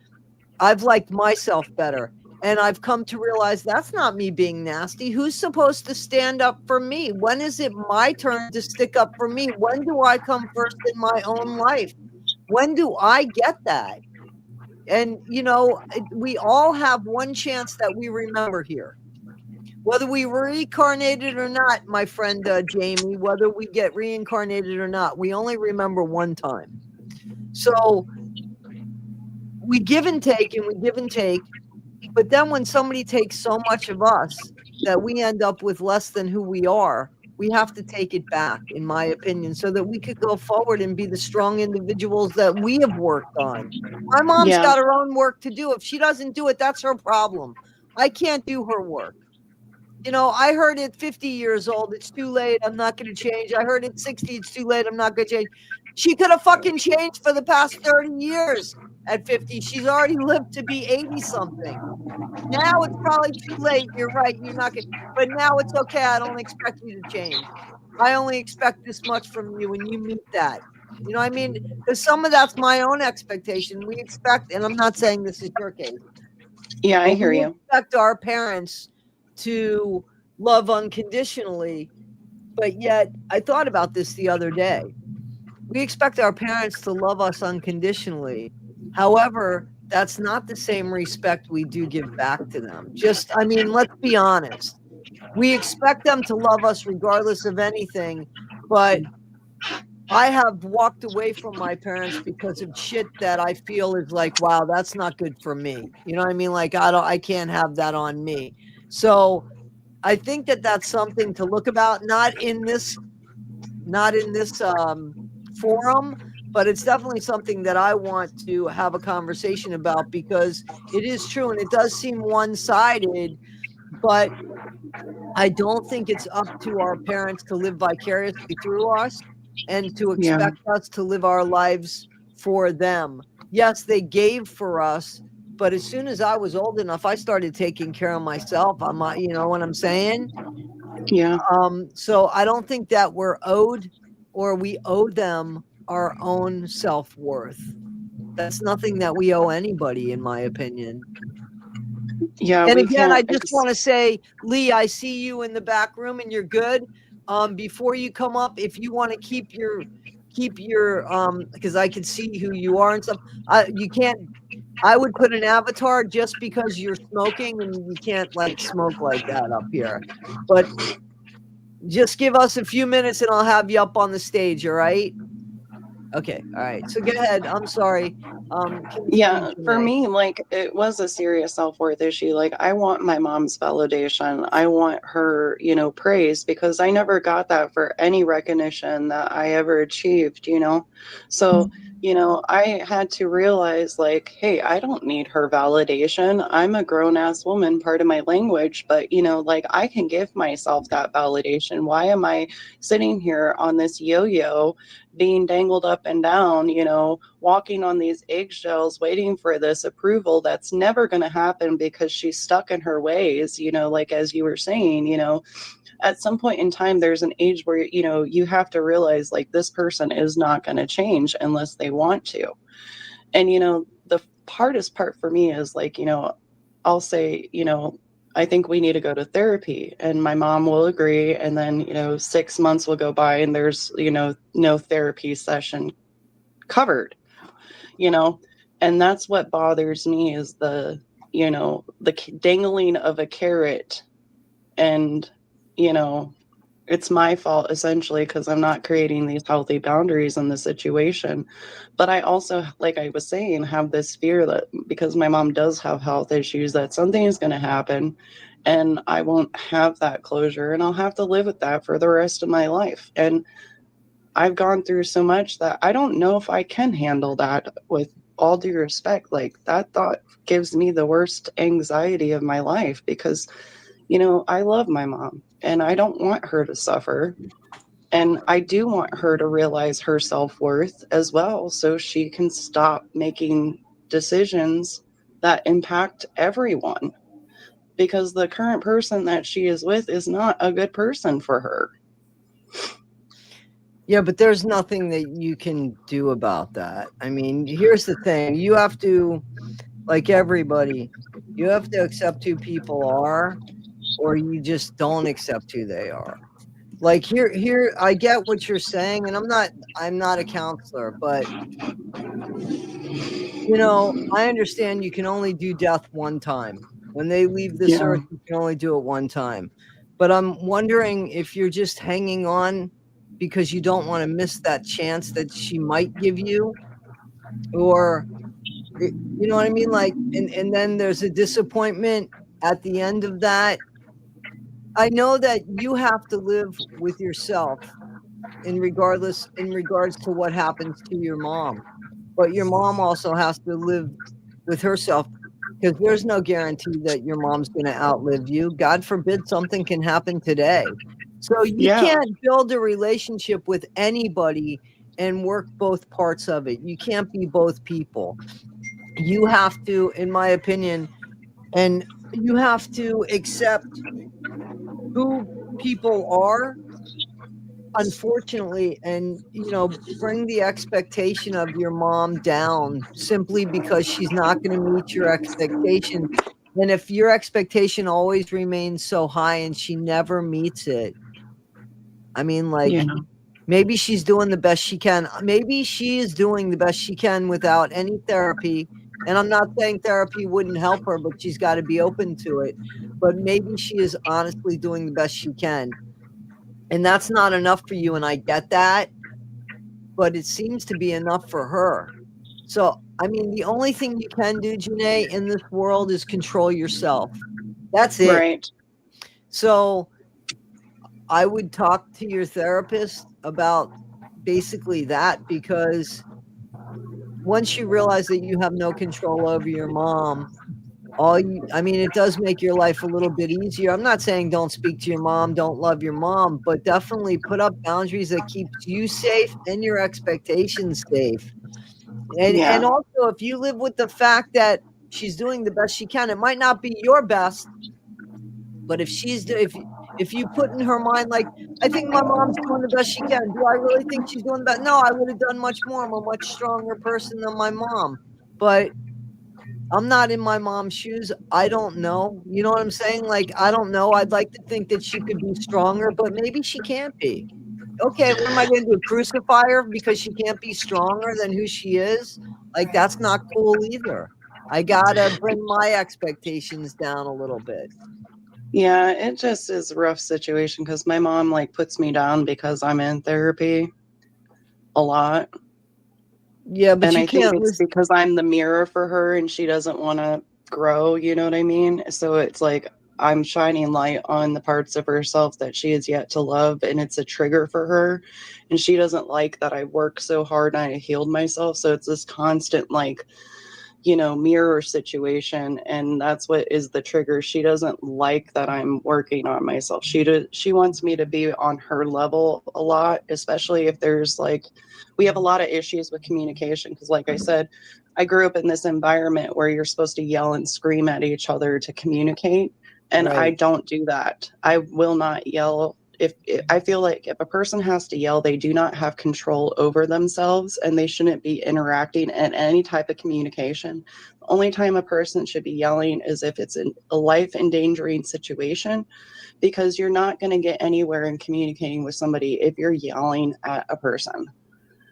Speaker 1: I've liked myself better. And I've come to realize that's not me being nasty. Who's supposed to stand up for me? When is it my turn to stick up for me? When do I come first in my own life? When do I get that? And, we all have one chance that we remember here. Whether we were reincarnated or not, my friend Jamie, whether we get reincarnated or not, we only remember one time. So we give and take, and we give and take. But then when somebody takes so much of us that we end up with less than who we are, we have to take it back, in my opinion, so that we could go forward and be the strong individuals that we have worked on. My mom's got her own work to do. If she doesn't do it, that's her problem. I can't do her work. I heard at 50 years old, it's too late, I'm not going to change. I heard at 60, it's too late, I'm not going to change. She could have fucking changed for the past 30 years. at 50. She's already lived to be 80 something. Now it's probably too late. You're right. You're not going to, but now it's okay. I don't expect you to change. I only expect this much from you when you meet that. You know what I mean? Because some of that's my own expectation. We expect, and I'm not saying this is your case.
Speaker 2: Yeah, I hear
Speaker 1: we
Speaker 2: you.
Speaker 1: expect our parents to love unconditionally, but yet I thought about this the other day. We expect our parents to love us unconditionally. However, that's not the same respect we do give back to them. Just, I mean, let's be honest. We expect them to love us regardless of anything, but I have walked away from my parents because of shit that I feel is like, wow, that's not good for me. You know what I mean? Like, I can't have that on me. So I think that that's something to look about, not in this forum, but it's definitely something that I want to have a conversation about, because it is true and it does seem one-sided, but I don't think it's up to our parents to live vicariously through us and to expect us to live our lives for them. Yes, they gave for us, but as soon as I was old enough, I started taking care of myself. You know what I'm saying?
Speaker 2: Yeah.
Speaker 1: So I don't think that we're owed, or we owe them our own self-worth. That's nothing that we owe anybody, in my opinion.
Speaker 2: Yeah.
Speaker 1: And
Speaker 2: We
Speaker 1: again, I
Speaker 2: can't.
Speaker 1: just want to say, Lee, I see you in the back room and you're good. Before you come up, if you want to keep your because I can see who you are and stuff. You can't. I would put an avatar just because you're smoking, and you can't like smoke like that up here. But just give us a few minutes and I'll have you up on the stage. All right. Okay. All right. So go ahead. I'm sorry.
Speaker 2: Yeah, for me, like, it was a serious self-worth issue. Like, I want my mom's validation. I want her, praise, because I never got that for any recognition that I ever achieved, So, I had to realize, like, hey, I don't need her validation. I'm a grown-ass woman, part of my language, but, like, I can give myself that validation. Why am I sitting here on this yo-yo being dangled up and down, walking on these eggshells, waiting for this approval that's never going to happen because she's stuck in her ways, like as you were saying, at some point in time, there's an age where, you have to realize like this person is not going to change unless they want to. And, the hardest part for me is like, I'll say, I think we need to go to therapy, and my mom will agree. And then, 6 months will go by and there's, no therapy session covered, and that's what bothers me is the dangling of a carrot. And, it's my fault essentially because I'm not creating these healthy boundaries in the situation. But I also, like I was saying, have this fear that because my mom does have health issues, that something is going to happen and I won't have that closure and I'll have to live with that for the rest of my life. And I've gone through so much that I don't know if I can handle that. With all due respect, like that thought gives me the worst anxiety of my life because, I love my mom and I don't want her to suffer. And I do want her to realize her self-worth as well so she can stop making decisions that impact everyone, because the current person that she is with is not a good person for her.
Speaker 1: Yeah, but there's nothing that you can do about that. I mean, here's the thing. You have to, like everybody, you have to accept who people are, or you just don't accept who they are. Like here, I get what you're saying, and I'm not a counselor, but I understand you can only do death one time. When they leave this earth, you can only do it one time. But I'm wondering if you're just hanging on because you don't want to miss that chance that she might give you, or you know what I mean? Like, and then there's a disappointment at the end of that. I know that you have to live with yourself in regards to what happens to your mom. But your mom also has to live with herself, because there's no guarantee that your mom's going to outlive you. God forbid something can happen today. So you can't build a relationship with anybody and work both parts of it. You can't be both people. you have to, in my opinion, and you have to accept who people are, unfortunately, and bring the expectation of your mom down simply because she's not going to meet your expectation. And if your expectation always remains so high and she never meets it, I mean, like,
Speaker 2: Yeah.
Speaker 1: maybe she's doing the best she can. Maybe she is doing the best she can without any therapy. And I'm not saying therapy wouldn't help her, but she's got to be open to it. But maybe she is honestly doing the best she can. And that's not enough for you. And I get that. But it seems to be enough for her. So, I mean, the only thing you can do, Janae, in this world is control yourself. That's it.
Speaker 2: Right.
Speaker 1: So, I would talk to your therapist about basically that, because once you realize that you have no control over your mom, I mean, it does make your life a little bit easier. I'm not saying don't speak to your mom, don't love your mom, but definitely put up boundaries that keeps you safe and your expectations safe. And
Speaker 2: Yeah.
Speaker 1: also, if you live with the fact that she's doing the best she can, it might not be your best, but if you put in her mind, like, I think my mom's doing the best she can. Do I really think she's doing that? No, I would have done much more. I'm a much stronger person than my mom. But I'm not in my mom's shoes. I don't know. You know what I'm saying? Like, I don't know. I'd like to think that she could be stronger, but maybe she can't be. Okay, what am I going to do? Crucify her because she can't be stronger than who she is? Like, that's not cool either. I got to bring my expectations down a little bit.
Speaker 2: Yeah, it just is a rough situation because my mom like puts me down because I'm in therapy a lot.
Speaker 1: Yeah, but
Speaker 2: And
Speaker 1: you
Speaker 2: I think
Speaker 1: can't
Speaker 2: it's
Speaker 1: listen.
Speaker 2: because I'm the mirror for her and she doesn't want to grow, you know what I mean? So it's like I'm shining light on the parts of herself that she has yet to love, and it's a trigger for her. And she doesn't like that I worked so hard and I healed myself. So it's this constant, like, mirror situation, and that's what is the trigger. She doesn't like that I'm working on myself. She wants me to be on her level a lot, especially if there's like we have a lot of issues with communication because like I said, I grew up in this environment where you're supposed to yell and scream at each other to communicate, and I
Speaker 1: Right.
Speaker 2: don't do that. I will not yell. If I feel like if a person has to yell, they do not have control over themselves and they shouldn't be interacting in any type of communication. The only time a person should be yelling is if it's in a life endangering situation, because you're not going to get anywhere in communicating with somebody if you're yelling at a person.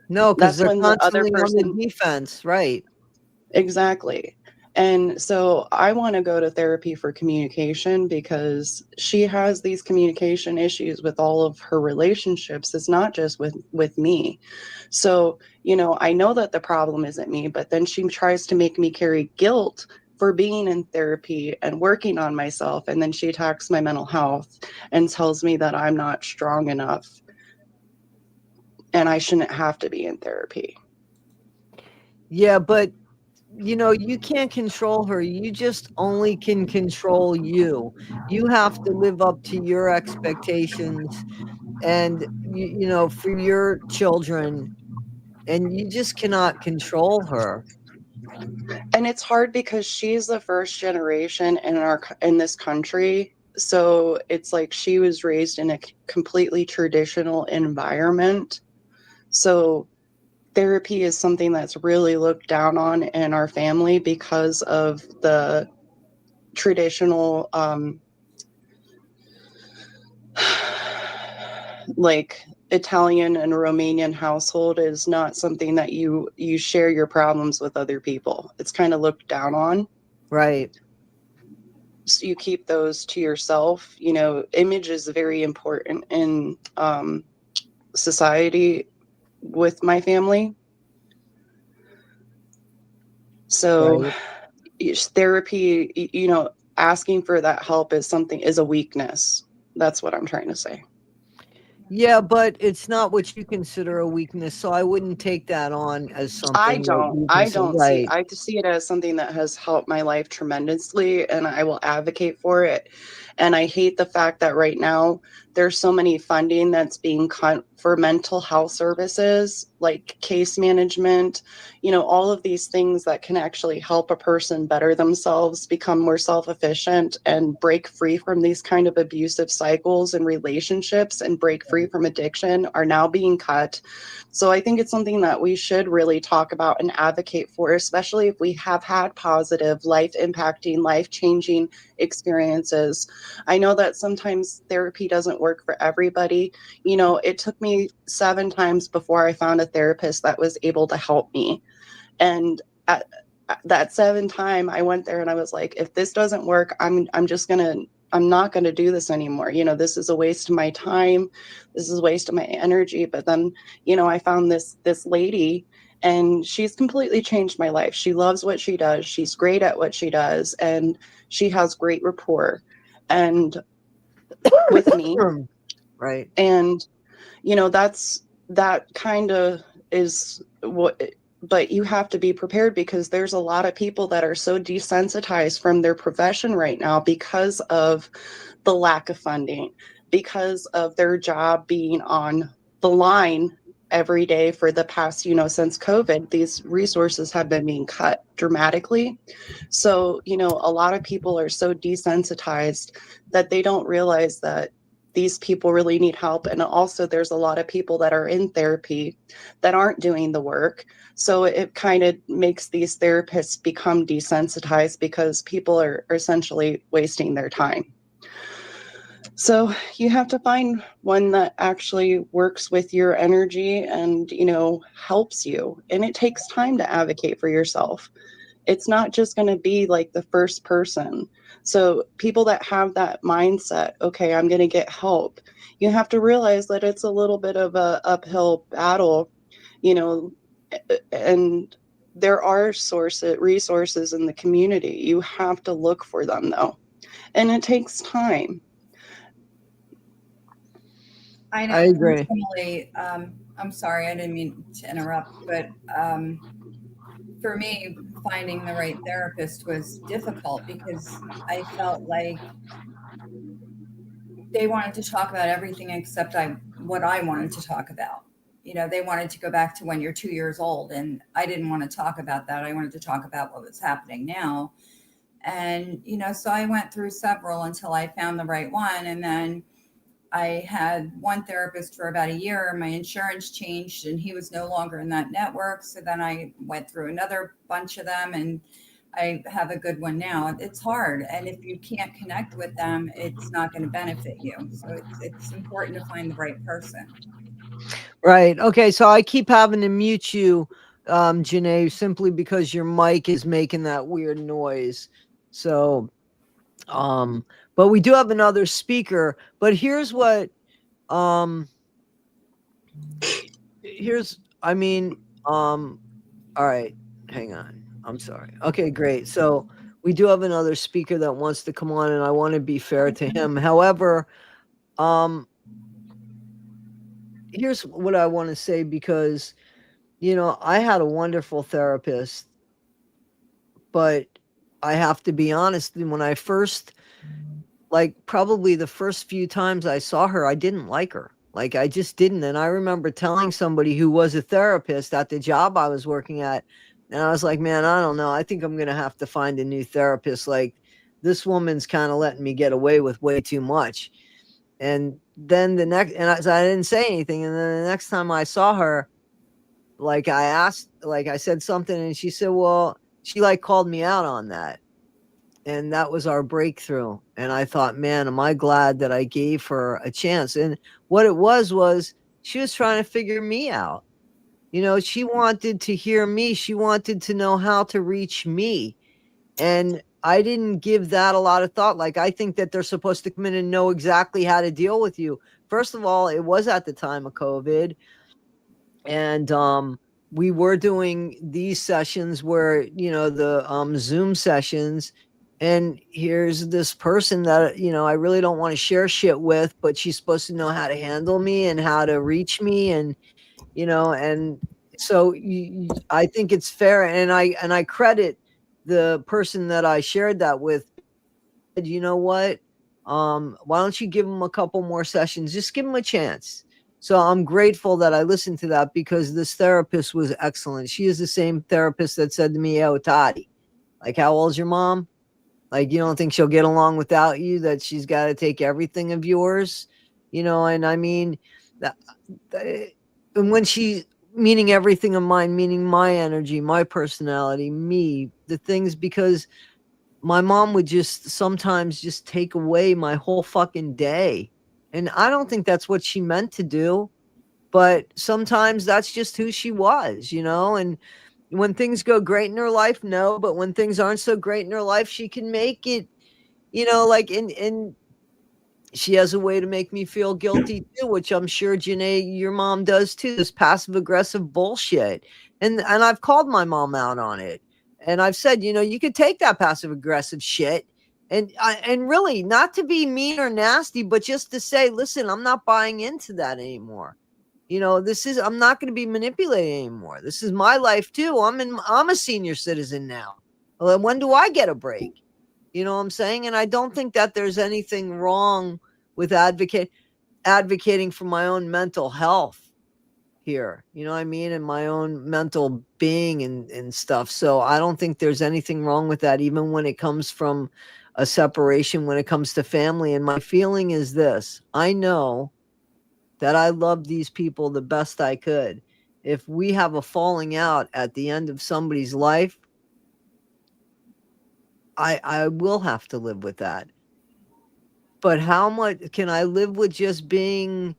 Speaker 1: No, because
Speaker 2: That's
Speaker 1: they're
Speaker 2: when the other
Speaker 1: constantly on the
Speaker 2: person.
Speaker 1: defense. Right.
Speaker 2: Exactly. And so I want to go to therapy for communication because she has these communication issues with all of her relationships. It's not just with me. So, I know that the problem isn't me, but then she tries to make me carry guilt for being in therapy and working on myself. And then she attacks my mental health and tells me that I'm not strong enough and I shouldn't have to be in therapy.
Speaker 1: Yeah, but you can't control her. You just only can control you. You have to live up to your expectations and for your children, and you just cannot control her.
Speaker 2: And it's hard because she's the first generation in this country. So it's like she was raised in a completely traditional environment. So therapy is something that's really looked down on in our family because of the traditional like Italian and Romanian household is not something that you share your problems with other people. It's kind of looked down on.
Speaker 1: Right.
Speaker 2: So you keep those to yourself. Image is very important in society with my family. So
Speaker 1: Right.
Speaker 2: therapy, asking for that help is a weakness. That's what I'm trying to say.
Speaker 1: Yeah, but it's not what you consider a weakness, so I wouldn't take that on as
Speaker 2: I
Speaker 1: something that
Speaker 2: don't.
Speaker 1: you
Speaker 2: I
Speaker 1: consider.
Speaker 2: don't see.
Speaker 1: Right.
Speaker 2: I see it as something that has helped my life tremendously, and I will advocate for it. And I hate the fact that right now there's so many funding that's being cut for mental health services like case management, all of these things that can actually help a person better themselves, become more self-efficient, and break free from these kind of abusive cycles and relationships and break free from addiction are now being cut. So I think it's something that we should really talk about and advocate for, especially if we have had positive, life impacting, life changing experiences. I know that sometimes therapy doesn't work for everybody. It took me 7 times before I found a therapist that was able to help me. And at that 7th time I went there and I was like, if this doesn't work, I'm not going to do this anymore. This is a waste of my time. This is a waste of my energy. But then, I found this lady, and she's completely changed my life. She loves what she does. She's great at what she does. And she has great rapport and with me.
Speaker 1: Right.
Speaker 2: And, that kind of is what, but you have to be prepared, because there's a lot of people that are so desensitized from their profession right now because of the lack of funding, because of their job being on the line every day for the past, since COVID. These resources have been being cut dramatically. So, a lot of people are so desensitized that they don't realize that these people really need help. And also there's a lot of people that are in therapy that aren't doing the work. So it kind of makes these therapists become desensitized, because people are essentially wasting their time. So you have to find one that actually works with your energy and, helps you. And it takes time to advocate for yourself. It's not just going to be like the first person. So people that have that mindset, okay, I'm going to get help, you have to realize that it's a little bit of a uphill battle, and there are resources in the community. You have to look for them though. And it takes time.
Speaker 3: I know.
Speaker 1: I agree.
Speaker 3: Personally, I'm sorry, I didn't mean to interrupt, but for me, finding the right therapist was difficult because I felt like they wanted to talk about everything except what I wanted to talk about. They wanted to go back to when you're 2 years old, and I didn't want to talk about that. I wanted to talk about what was happening now. And, so I went through several until I found the right one. And then I had one therapist for about a year. My insurance changed and he was no longer in that network. So then I went through another bunch of them, and I have a good one now. It's hard. And if you can't connect with them, it's not going to benefit you. So it's important to find the right person.
Speaker 1: Right. Okay. So I keep having to mute you, Janae, simply because your mic is making that weird noise. So, but we do have another speaker. But here's what, all right, hang on. I'm sorry. Okay, great. So we do have another speaker that wants to come on, and I want to be fair to him. However, here's what I want to say, because I had a wonderful therapist, but I have to be honest, when I first, probably the first few times I saw her, I didn't like her. I just didn't. And I remember telling somebody who was a therapist at the job I was working at, and I was like, man, I don't know. I think I'm going to have to find a new therapist. This woman's kind of letting me get away with way too much. And then I didn't say anything. And then the next time I saw her, I said something, and she said, well, she called me out on that. And that was our breakthrough. And I thought, man, am I glad that I gave her a chance. And what it was she was trying to figure me out. She wanted to hear me. She wanted to know how to reach me. And I didn't give that a lot of thought. I think that they're supposed to come in and know exactly how to deal with you. First of all, it was at the time of COVID. And we were doing these sessions where, the Zoom sessions. And here's this person that, I really don't want to share shit with, but she's supposed to know how to handle me and how to reach me. And, and so I think it's fair. And I credit the person that I shared that with. You know what? Why don't you give them a couple more sessions? Just give them a chance. So I'm grateful that I listened to that, because this therapist was excellent. She is the same therapist that said to me, "Oh, Toddie, like, how old's your mom? Like, you don't think she'll get along without you, that she's got to take everything of yours?" And I mean, that, and when she, meaning everything of mine, meaning my energy, my personality, me, the things, because my mom would just sometimes just take away my whole fucking day. And I don't think that's what she meant to do, but sometimes that's just who she was. And when things go great in her life, no, but when things aren't so great in her life, she can make it, like, and she has a way to make me feel guilty too, which I'm sure Janae, your mom, does too. This passive aggressive bullshit, and I've called my mom out on it, and I've said, you could take that passive aggressive shit, and really not to be mean or nasty, but just to say, listen, I'm not buying into that anymore. I'm not going to be manipulated anymore. This is my life too. I'm a senior citizen now. Well, when do I get a break? You know what I'm saying? And I don't think that there's anything wrong with advocating for my own mental health here. You know what I mean? And my own mental being and stuff. So I don't think there's anything wrong with that, even when it comes from a separation, when it comes to family. And my feeling is this: I know that I love these people the best I could. If we have a falling out at the end of somebody's life, I will have to live with that. But how much can I live with just feeling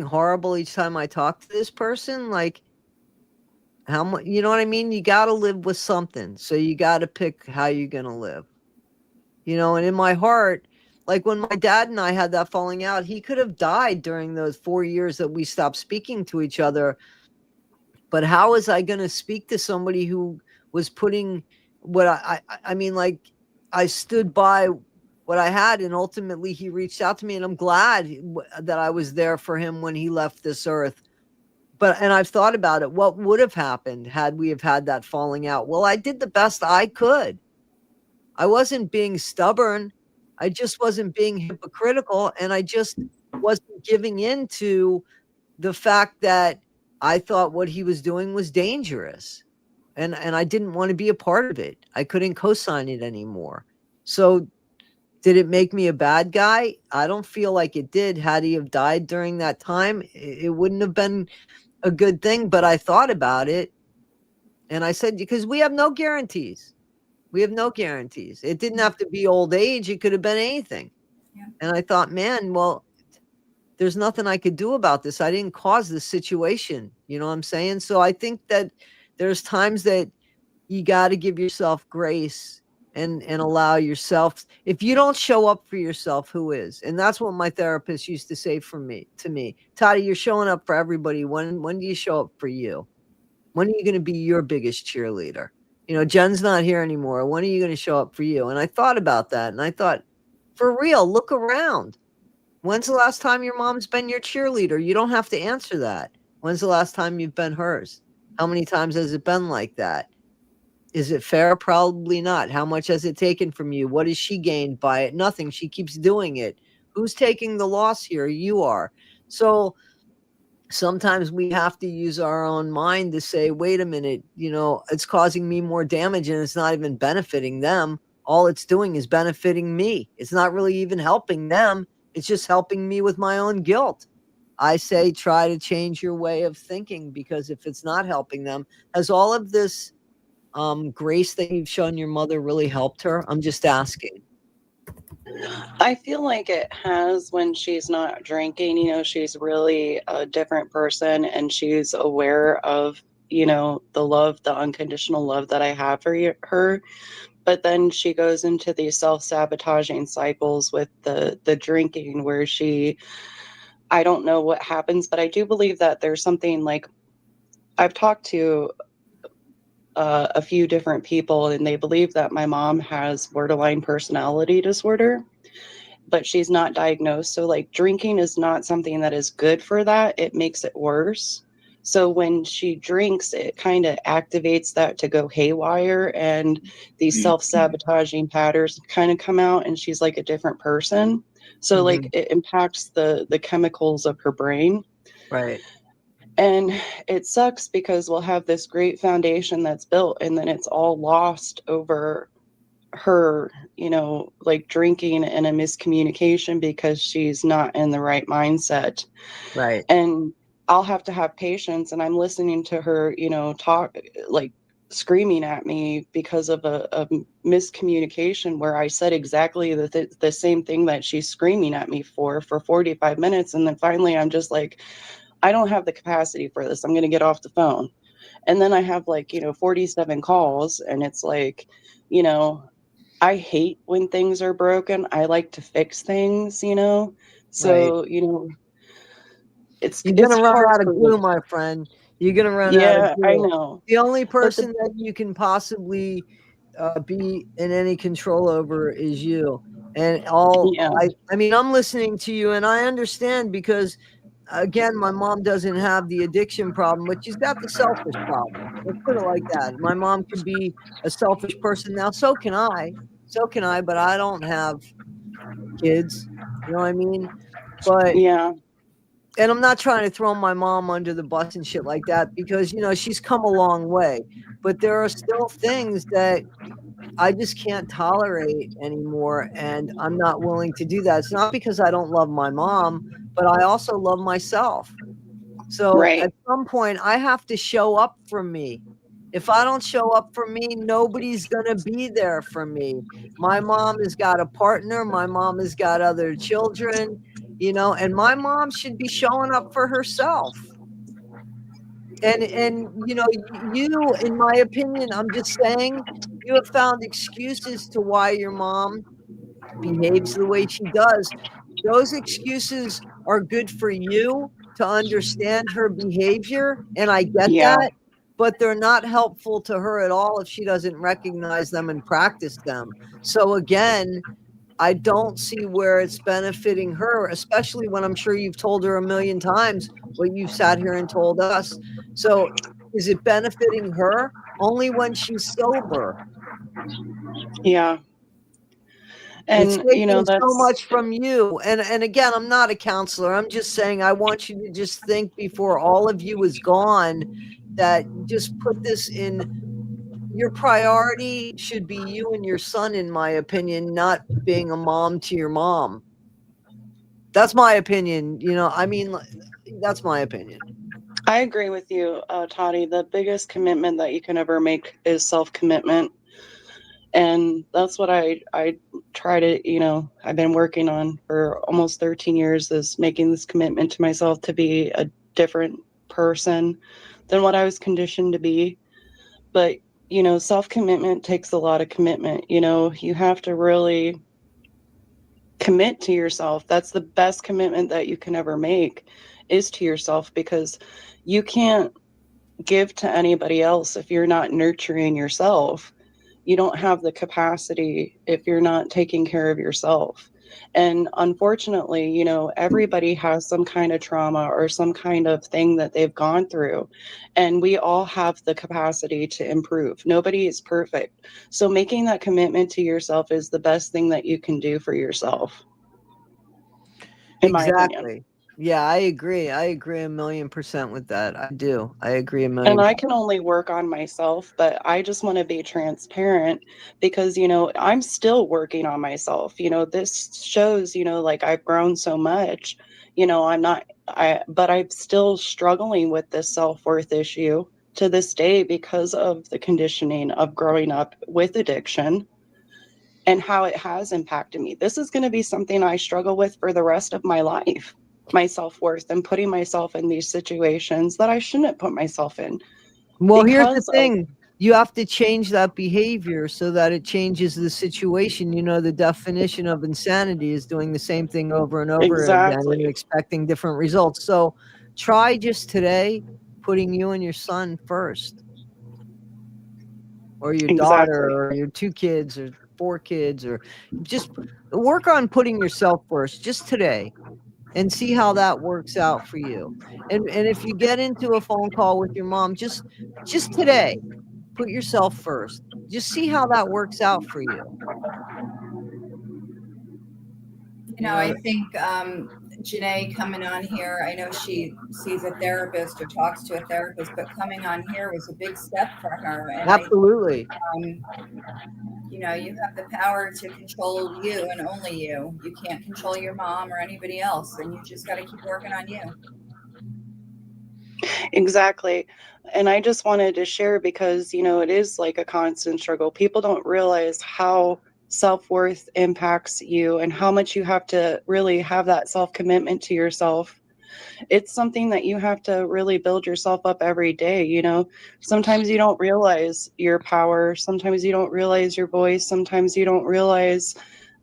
Speaker 1: horrible each time I talk to this person? Like, how much, you know what I mean? You got to live with something. So you got to pick how you're going to live. And in my heart, like when my dad and I had that falling out, he could have died during those 4 years that we stopped speaking to each other. But how was I going to speak to somebody who was putting what I mean, like, I stood by what I had, and ultimately he reached out to me, and I'm glad that I was there for him when he left this earth. And I've thought about it. What would have happened had we have had that falling out? Well, I did the best I could. I wasn't being stubborn. I just wasn't being hypocritical, and I just wasn't giving in to the fact that I thought what he was doing was dangerous, and I didn't want to be a part of it. I couldn't co-sign it anymore. So did it make me a bad guy? I don't feel like it did. Had he have died during that time, it wouldn't have been a good thing. But I thought about it, and I said, because we have no guarantees. We have no guarantees. It didn't have to be old age. It could have been anything.
Speaker 3: Yeah.
Speaker 1: And I thought, man, well, there's nothing I could do about this. I didn't cause this situation. You know what I'm saying? So I think that there's times that you got to give yourself grace and allow yourself. If you don't show up for yourself, who is? And that's what my therapist used to say to me, Toddie, you're showing up for everybody. When do you show up for you? When are you going to be your biggest cheerleader? Jen's not here anymore. When are you going to show up for you? And I thought about that, and I thought, for real, look around. When's the last time your mom's been your cheerleader? You don't have to answer that. When's the last time you've been hers? How many times has it been like that? Is it fair? Probably not. How much has it taken from you? What has she gained by it? Nothing. She keeps doing it. Who's taking the loss here? You are. So sometimes we have to use our own mind to say, wait a minute, it's causing me more damage, and it's not even benefiting them. All it's doing is benefiting me. It's not really even helping them. It's just helping me with my own guilt. I say, try to change your way of thinking, because if it's not helping them, has all of this grace that you've shown your mother really helped her? I'm just asking.
Speaker 2: I feel like it has when she's not drinking. She's really a different person, and she's aware of, the love, the unconditional love that I have for her. But then she goes into these self-sabotaging cycles with the drinking, where I don't know what happens, but I do believe that there's something, like, I've talked to a few different people, and they believe that my mom has borderline personality disorder, but she's not diagnosed. So, like, drinking is not something that is good for that. It makes it worse. So when she drinks, it kind of activates that to go haywire, and these self-sabotaging patterns kind of come out, and she's like a different person. So like it impacts the chemicals of her brain.
Speaker 1: Right.
Speaker 2: And it sucks because we'll have this great foundation that's built and then it's all lost over her, like drinking and a miscommunication because she's not in the right mindset.
Speaker 1: Right.
Speaker 2: And I'll have to have patience, and I'm listening to her, talk, like screaming at me because of a miscommunication where I said exactly the same thing that she's screaming at me for 45 minutes. And then finally I'm just like, I don't have the capacity for this. I'm going to get off the phone. And then I have 47 calls, and it's like, I hate when things are broken. I like to fix things,
Speaker 1: Right.
Speaker 2: So,
Speaker 1: You're
Speaker 2: it's
Speaker 1: gonna run
Speaker 2: hard
Speaker 1: out of
Speaker 2: for
Speaker 1: glue,
Speaker 2: me.
Speaker 1: my friend. You're gonna run out of
Speaker 2: Yeah, I
Speaker 1: glue.
Speaker 2: know.
Speaker 1: The only
Speaker 2: But
Speaker 1: person that you can possibly be in any control over is you. And
Speaker 2: yeah,
Speaker 1: I mean, I'm listening to you, and I understand because, again, my mom doesn't have the addiction problem, but she's got the selfish problem. Let's put it like that. My mom could be a selfish person now. So can I. So can I. But I don't have kids. You know what I mean? But
Speaker 2: yeah,
Speaker 1: and I'm not trying to throw my mom under the bus and shit like that because she's come a long way, but there are still things that I just can't tolerate anymore, and I'm not willing to do that. It's not because I don't love my mom, but I also love myself. So
Speaker 2: right.
Speaker 1: at some point I have to show up for me. If I don't show up for me, nobody's going to be there for me. My mom has got a partner, my mom has got other children, and my mom should be showing up for herself. And you, in my opinion, I'm just saying, you have found excuses to why your mom behaves the way she does. Those excuses are good for you to understand her behavior, and I get
Speaker 2: Yeah,
Speaker 1: that, but they're not helpful to her at all if she doesn't recognize them and practice them. So again, I don't see where it's benefiting her, especially when I'm sure you've told her a million times what you've sat here and told us. So is it benefiting her? Only when she's sober.
Speaker 2: yeah.
Speaker 1: It's
Speaker 2: And
Speaker 1: taking so
Speaker 2: that's
Speaker 1: much from you. And again, I'm not a counselor. I'm just saying I want you to just think before all of you is gone that just put this in your priority should be you and your son, in my opinion, not being a mom to your mom. That's my opinion. I mean, that's my opinion.
Speaker 2: I agree with you, Toddy. The biggest commitment that you can ever make is self-commitment. And that's what I try to, I've been working on for almost 13 years, is making this commitment to myself to be a different person than what I was conditioned to be. But, self-commitment takes a lot of commitment. You have to really commit to yourself. That's the best commitment that you can ever make, is to yourself, because you can't give to anybody else if you're not nurturing yourself. You don't have the capacity if you're not taking care of yourself. And unfortunately, everybody has some kind of trauma or some kind of thing that they've gone through. And we all have the capacity to improve. Nobody is perfect. So making that commitment to yourself is the best thing that you can do for yourself, in my opinion.
Speaker 1: Exactly. Yeah, I agree. I agree 1,000,000% with that. I do. I agree a
Speaker 2: And
Speaker 1: million.
Speaker 2: I can only work on myself, but I just want to be transparent because, I'm still working on myself. This shows, like I've grown so much. But I'm still struggling with this self-worth issue to this day because of the conditioning of growing up with addiction and how it has impacted me. This is going to be something I struggle with for the rest of my life. My self-worth and putting myself in these situations that I shouldn't put myself in
Speaker 1: Well, here's the
Speaker 2: because of
Speaker 1: thing. You have to change that behavior so that it changes the situation. The definition of insanity is doing the same thing over and over again and
Speaker 2: exactly.
Speaker 1: expecting different results. So try just today putting you and your son first, or your daughter,
Speaker 2: Exactly.
Speaker 1: or your 2 kids, or 4 kids, or just work on putting yourself first just today and see how that works out for you. And if you get into a phone call with your mom, just today, put yourself first. Just see how that works out for you.
Speaker 3: I think Janae coming on here. I know she sees a therapist or talks to a therapist, but coming on here was a big step for her. And
Speaker 1: Absolutely.
Speaker 3: you know, you have the power to control you and only you. You can't control your mom or anybody else, and you just got to keep working on you.
Speaker 2: Exactly. And I just wanted to share because, you know, it is like a constant struggle. People don't realize how self-worth impacts you and how much you have to really have that self-commitment to yourself. It's something that you have to really build yourself up every day, you know. Sometimes you don't realize your power, sometimes you don't realize your voice, sometimes you don't realize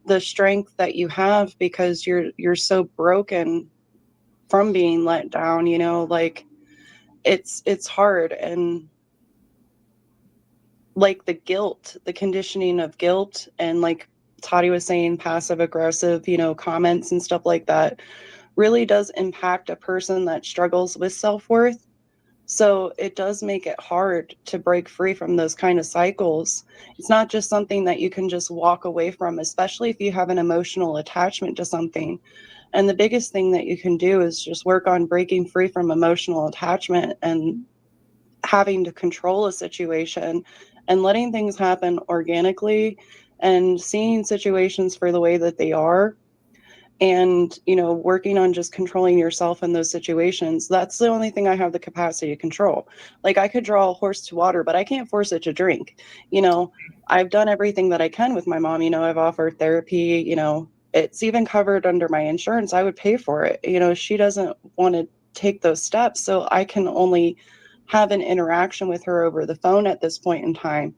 Speaker 2: the strength that you have because you're so broken from being let down, you know, like it's hard. And like the guilt, the conditioning of guilt, and like Toddie was saying, passive aggressive, you know, comments and stuff like that really does impact a person that struggles with self-worth. So it does make it hard to break free from those kind of cycles. It's not just something that you can just walk away from, especially if you have an emotional attachment to something. And the biggest thing that you can do is just work on breaking free from emotional attachment and having to control a situation and letting things happen organically and seeing situations for the way that they are, and, you know, working on just controlling yourself in those situations. That's the only thing I have the capacity to control. Like, I could draw a horse to water, but I can't force it to drink. You know, I've done everything that I can with my mom. You know, I've offered therapy, you know, it's even covered under my insurance. I would pay for it. You know, she doesn't want to take those steps, so I can only have an interaction with her over the phone at this point in time.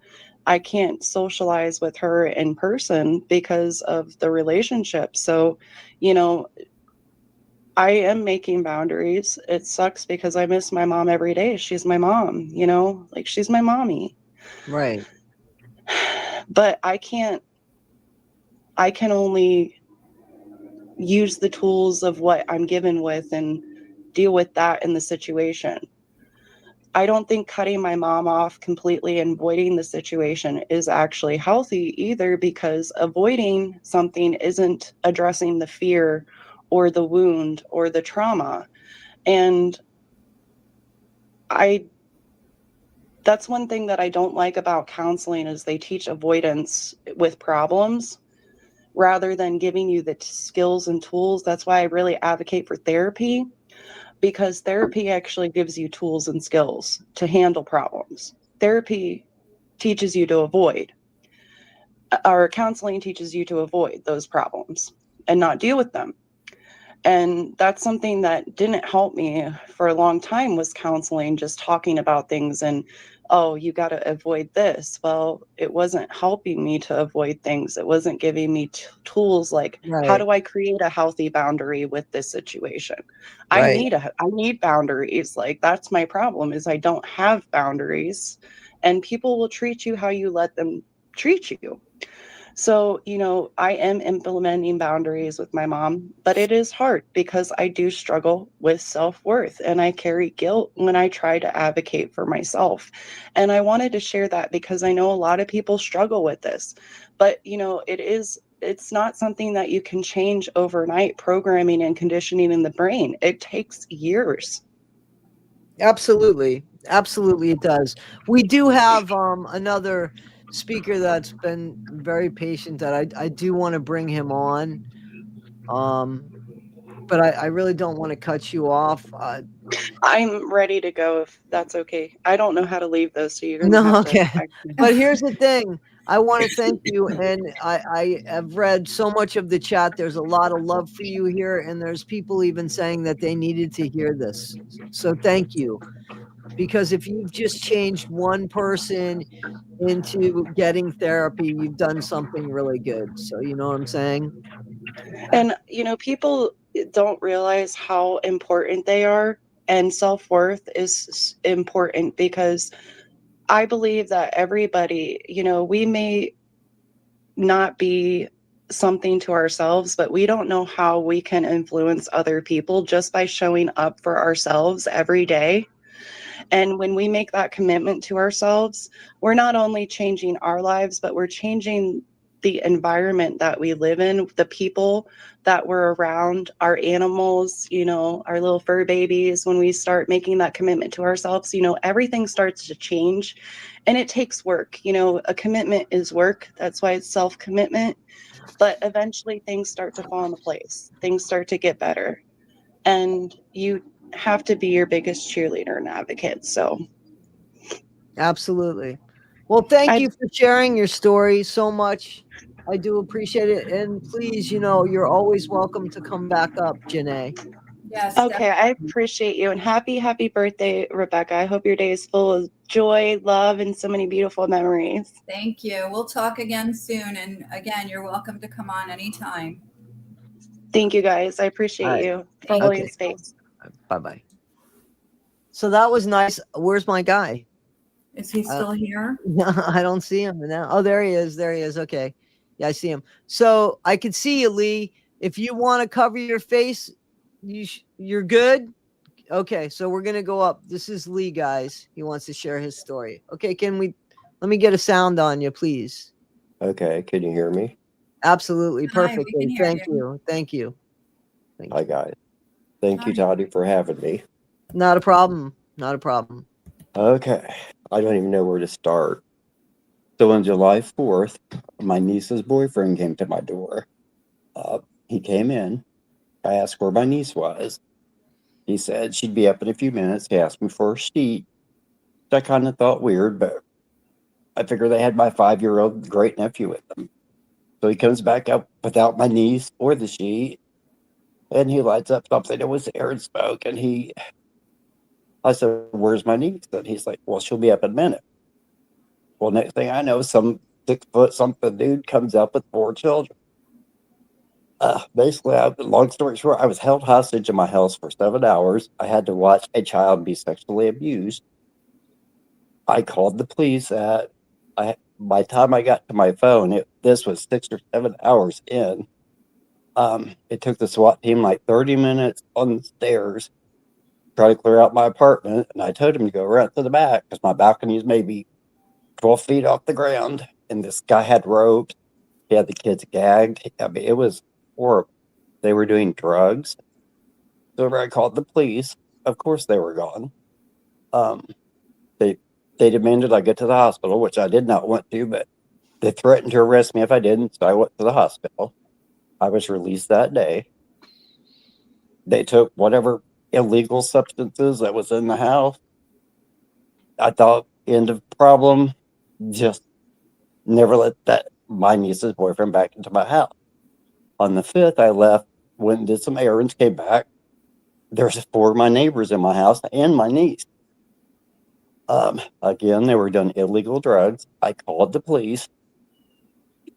Speaker 2: I can't socialize with her in person because of the relationship. So, you know, I am making boundaries. It sucks because I miss my mom every day. She's my mom, you know, like she's my mommy.
Speaker 1: Right.
Speaker 2: But I can only use the tools of what I'm given with and deal with that in the situation. I don't think cutting my mom off completely and avoiding the situation is actually healthy either, because avoiding something isn't addressing the fear or the wound or the trauma. And that's one thing that I don't like about counseling is they teach avoidance with problems rather than giving you the skills and tools. That's why I really advocate for therapy, because therapy actually gives you tools and skills to handle problems. Therapy teaches you to avoid. Our counseling teaches you to avoid those problems and not deal with them. And that's something that didn't help me for a long time, was counseling, just talking about things and, oh, you got to avoid this. Well, it wasn't helping me to avoid things. It wasn't giving me tools like, how
Speaker 1: Right.
Speaker 2: do I create a healthy boundary with this situation? I
Speaker 1: Right.
Speaker 2: need boundaries. Like, that's my problem, is I don't have boundaries, and people will treat you how you let them treat you. So, you know, I am implementing boundaries with my mom, but it is hard because I do struggle with self-worth and I carry guilt when I try to advocate for myself. And I wanted to share that because I know a lot of people struggle with this. But, you know, it's not something that you can change overnight, programming and conditioning in the brain. It takes years.
Speaker 1: Absolutely. Absolutely, it does. We do have another speaker that's been very patient that I do want to bring him on. But I really don't want to cut you off.
Speaker 2: I'm ready to go if that's okay. I don't know how to leave those, so you're going to
Speaker 1: No,
Speaker 2: have to
Speaker 1: okay.
Speaker 2: text me.
Speaker 1: But here's the thing. I want to thank you, and I have read so much of the chat. There's a lot of love for you here, and there's people even saying that they needed to hear this. So thank you. Because if you've just changed one person into getting therapy, you've done something really good. So you know what I'm saying?
Speaker 2: And, you know, people don't realize how important they are. And self-worth is important because I believe that everybody, you know, we may not be something to ourselves, but we don't know how we can influence other people just by showing up for ourselves every day. And when we make that commitment to ourselves, we're not only changing our lives, but we're changing the environment that we live in, the people that we're around, our animals, you know, our little fur babies, when we start making that commitment to ourselves, you know, everything starts to change, and it takes work. You know, a commitment is work. That's why it's self-commitment. But eventually things start to fall into place. Things start to get better. And you have to be your biggest cheerleader and advocate. So
Speaker 1: Absolutely. Well, thank
Speaker 2: I
Speaker 1: you for sharing your story so much. I do appreciate it. And please, you're always welcome to come back up, Janae.
Speaker 3: Yes,
Speaker 2: Okay, I appreciate you, and happy birthday, Rebecca. I hope your day is full of joy, love, and so many beautiful memories.
Speaker 3: thank you. We'll talk again soon. And again, you're welcome to come on anytime.
Speaker 2: Thank you guys. I
Speaker 1: All
Speaker 2: appreciate
Speaker 1: right.
Speaker 2: you for
Speaker 3: Thank
Speaker 2: holding
Speaker 1: Okay.
Speaker 2: space.
Speaker 1: Bye-bye. So that was nice. Where's my guy?
Speaker 3: Is he still here?
Speaker 1: I don't see him now. Oh, there he is. There he is. Okay. Yeah, I see him. So I can see you, Lee. If you want to cover your face, you're good. Okay, so we're gonna go up. This is Lee, guys. He wants to share his story. Okay, let me get a sound on you, please?
Speaker 4: Okay, can you hear me?
Speaker 1: Absolutely,
Speaker 3: Hi, we can
Speaker 1: perfectly.
Speaker 3: hear
Speaker 1: Thank
Speaker 3: you.
Speaker 1: you. Thank you. Thank
Speaker 4: Hi,
Speaker 1: you.
Speaker 4: guys. Thank you,
Speaker 3: Hi.
Speaker 4: Toddie, for having me.
Speaker 1: Not a problem. Not a problem.
Speaker 4: Okay, I don't even know where to start. So on July 4th, my niece's boyfriend came to my door. He came in. I asked where my niece was. He said she'd be up in a few minutes. He asked me for a sheet. I kind of thought weird, but I figured they had my 5-year-old great nephew with them. So he comes back up without my niece or the sheet, and he lights up something. It was air and smoke, and I said, "Where's my niece?" And he's like, "Well, she'll be up in a minute." Well, next thing I know, some 6 foot something dude comes up with 4 children. Basically, long story short, I was held hostage in my house for 7 hours. I had to watch a child be sexually abused. I called the police by the time I got to my phone, this was 6 or 7 hours in. It took the SWAT team like 30 minutes on the stairs to try to clear out my apartment, and I told him to go right to the back because my balcony is maybe 12 feet off the ground, and this guy had ropes. He had the kids gagged. I mean, it was horrible. They were doing drugs. So I called the police. Of course, they were gone. Um, they they demanded I get to the hospital, which I did not want to, but they threatened to arrest me if I didn't. So I went to the hospital. I was released that day. They took whatever illegal substances that was in the house. I thought, end of problem. Just never let my niece's boyfriend back into my house. On the 5th, I left, went and did some errands, came back. There's 4 of my neighbors in my house and my niece. Again, they were doing illegal drugs. I called the police.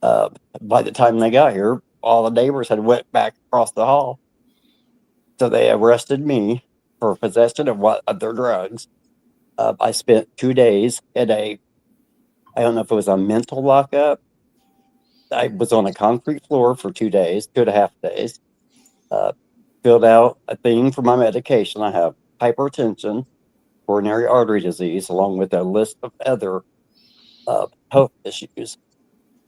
Speaker 4: By the time they got here, all the neighbors had went back across the hall. So they arrested me for possession of their drugs. I spent 2 days I don't know if it was a mental lockup. I was on a concrete floor for 2 days, 2.5 days. Filled out a thing for my medication. I have hypertension, coronary artery disease, along with a list of other health issues.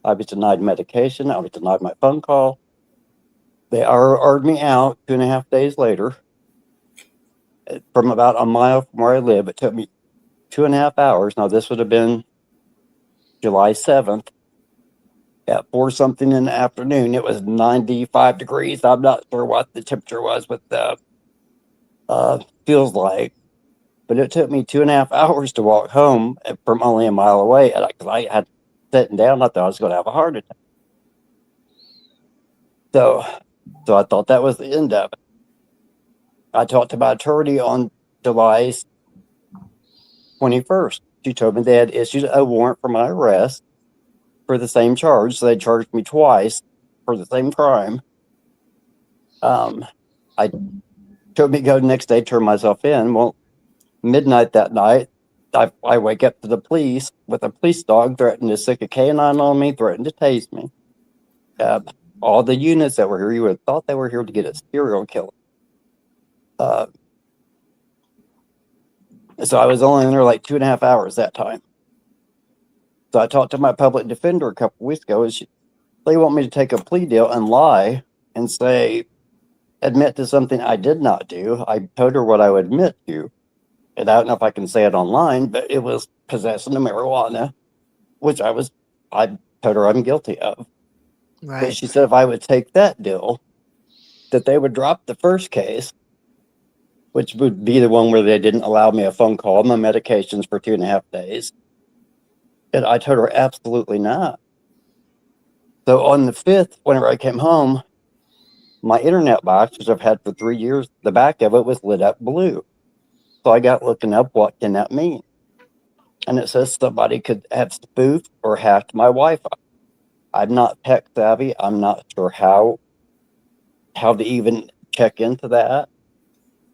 Speaker 4: I was denied medication. I was denied my phone call. They ordered me out 2.5 days later from about a mile from where I live. It took me 2.5 hours. Now, this would have been July 7th at 4 something in the afternoon. It was 95 degrees. I'm not sure what the temperature was, but feels like. But it took me 2.5 hours to walk home from only a mile away. Because I had sitting down, I thought I was going to have a heart attack. So I thought that was the end of it. I talked to my attorney on July 21st. She told me they had issued a warrant for my arrest for the same charge. So they charged me twice for the same crime. I told me to go the next day, turn myself in. Well, midnight that night, I wake up to the police with a police dog threatening to stick a canine on me, threatened to tase me. All the units that were here, you would have thought they were here to get a serial killer. So I was only in there like 2.5 hours that time. So I talked to my public defender a couple weeks ago, and They want me to take a plea deal and lie and say, admit to something I did not do. I told her what I would admit to. And I don't know if I can say it online, but it was possessing of marijuana, which I told her I'm guilty of. But
Speaker 1: Right.
Speaker 4: she said if I would take that deal, that they would drop the first case, which would be the one where they didn't allow me a phone call, my medications for 2.5 days. And I told her absolutely not. So on the 5th, whenever I came home, my internet box, which I've had for 3 years, the back of it was lit up blue. So I got looking up, what can that mean? And it says somebody could have spoofed or hacked my Wi-Fi. I'm not tech savvy. I'm not sure how to even check into that.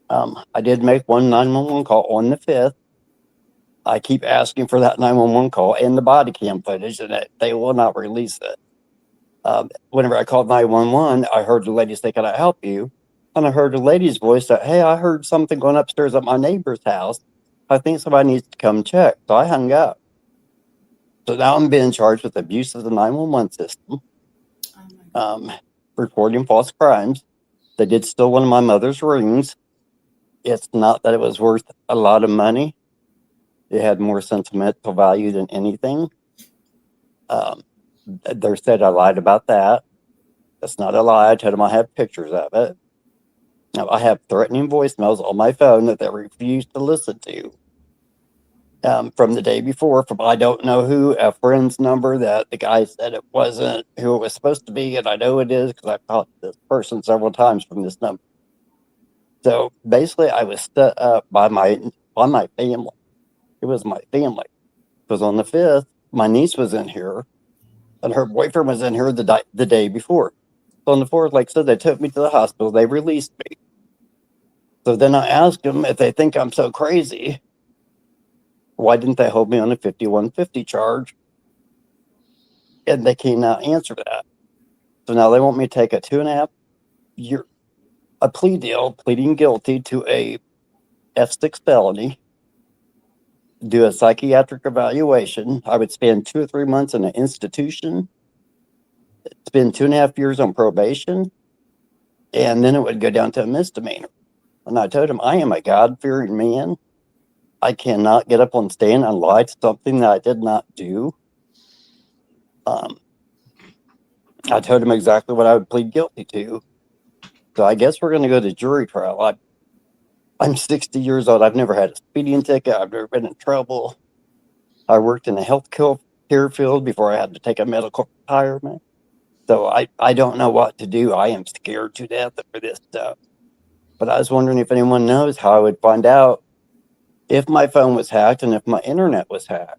Speaker 4: I did make one 911 call on the 5th. I keep asking for that 911 call and the body cam footage, and they will not release it. Whenever I called 911, I heard the lady say, "Can I help you?" And I heard the lady's voice that, "Hey, I heard something going upstairs at my neighbor's house. I think somebody needs to come check." So I hung up. So now I'm being charged with abuse of the 911 system, reporting false crimes. They did steal one of my mother's rings. It's not that it was worth a lot of money. It had more sentimental value than anything. They said I lied about that. That's not a lie. I told them I have pictures of it. Now, I have threatening voicemails on my phone that they refuse to listen to. From the day before, from I don't know who, a friend's number that the guy said it wasn't who it was supposed to be, and I know it is because I've talked to this person several times from this number. So basically, I was set up by my family. It was my family. Because on the 5th, my niece was in here, and her boyfriend was in here the day before. So on the 4th, like I said, they took me to the hospital. They released me. So then I asked them if they think I'm so crazy, why didn't they hold me on a 5150 charge? And they cannot answer that. So now they want me to take a 2.5 year plea deal, pleading guilty to a F6 felony, do a psychiatric evaluation. I would spend 2 or 3 months in an institution, spend 2.5 years on probation, and then it would go down to a misdemeanor. And I told him, I am a God-fearing man. I cannot get up on stand and lie to something that I did not do. I told him exactly what I would plead guilty to. So I guess we're going to go to jury trial. I'm 60 years old. I've never had a speeding ticket. I've never been in trouble. I worked in the health care field before I had to take a medical retirement. So I don't know what to do. I am scared to death for this stuff. But I was wondering if anyone knows how I would find out if my phone was hacked and if my internet was hacked.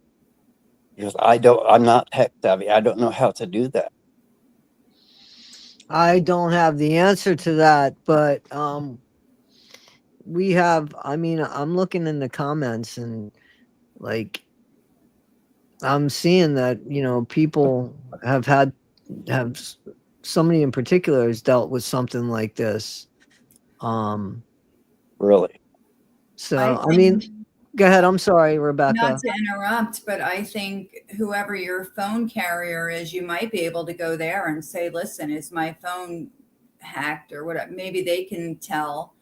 Speaker 4: Because I'm not tech savvy. I don't know how to do that.
Speaker 1: I don't have the answer to that, but we have, I mean, I'm looking in the comments and like I'm seeing that, people have somebody in particular has dealt with something like this.
Speaker 4: Really.
Speaker 1: So
Speaker 3: I
Speaker 1: I mean,
Speaker 3: think-
Speaker 1: go ahead. I'm sorry, Rebecca.
Speaker 3: Not to interrupt, but I think whoever your phone carrier is, you might be able to go there and say, listen, is my phone hacked or whatever? Maybe they can tell.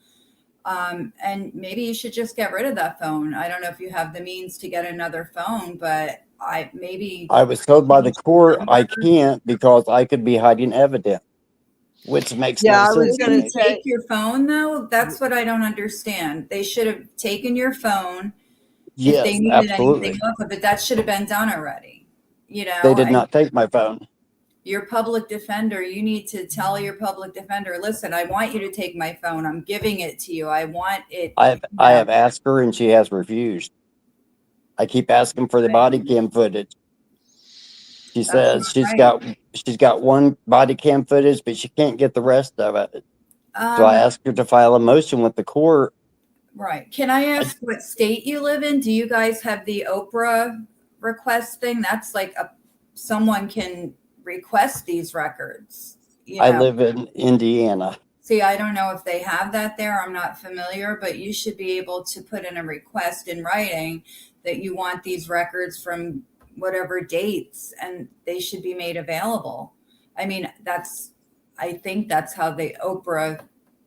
Speaker 3: And maybe you should just get rid of that phone. I don't know if you have the means to get another phone, but I
Speaker 4: was told by the court I can't because I could be hiding evidence, which makes no
Speaker 1: I
Speaker 4: sense.
Speaker 1: was going to say,
Speaker 3: take your phone though. That's what I don't understand. They should have taken your phone. If they
Speaker 4: Yes,
Speaker 3: needed
Speaker 4: absolutely.
Speaker 3: anything off of it, that should have been done already.
Speaker 4: They did not take my phone.
Speaker 3: Your public defender, you need to tell your public defender, listen, I want you to take my phone. I'm giving it to you. I want it.
Speaker 4: I have asked her and she has refused. I keep asking for the body cam footage. She says she's got one body cam footage, but she can't get the rest of it. So I asked her to file a motion with the court.
Speaker 3: Right. Can I ask what state you live in? Do you guys have the Oprah request thing? That's like someone can request these records.
Speaker 4: I live in Indiana.
Speaker 3: See, I don't know if they have that there. I'm not familiar, but you should be able to put in a request in writing that you want these records from whatever dates, and they should be made available. I mean, I think that's how the Oprah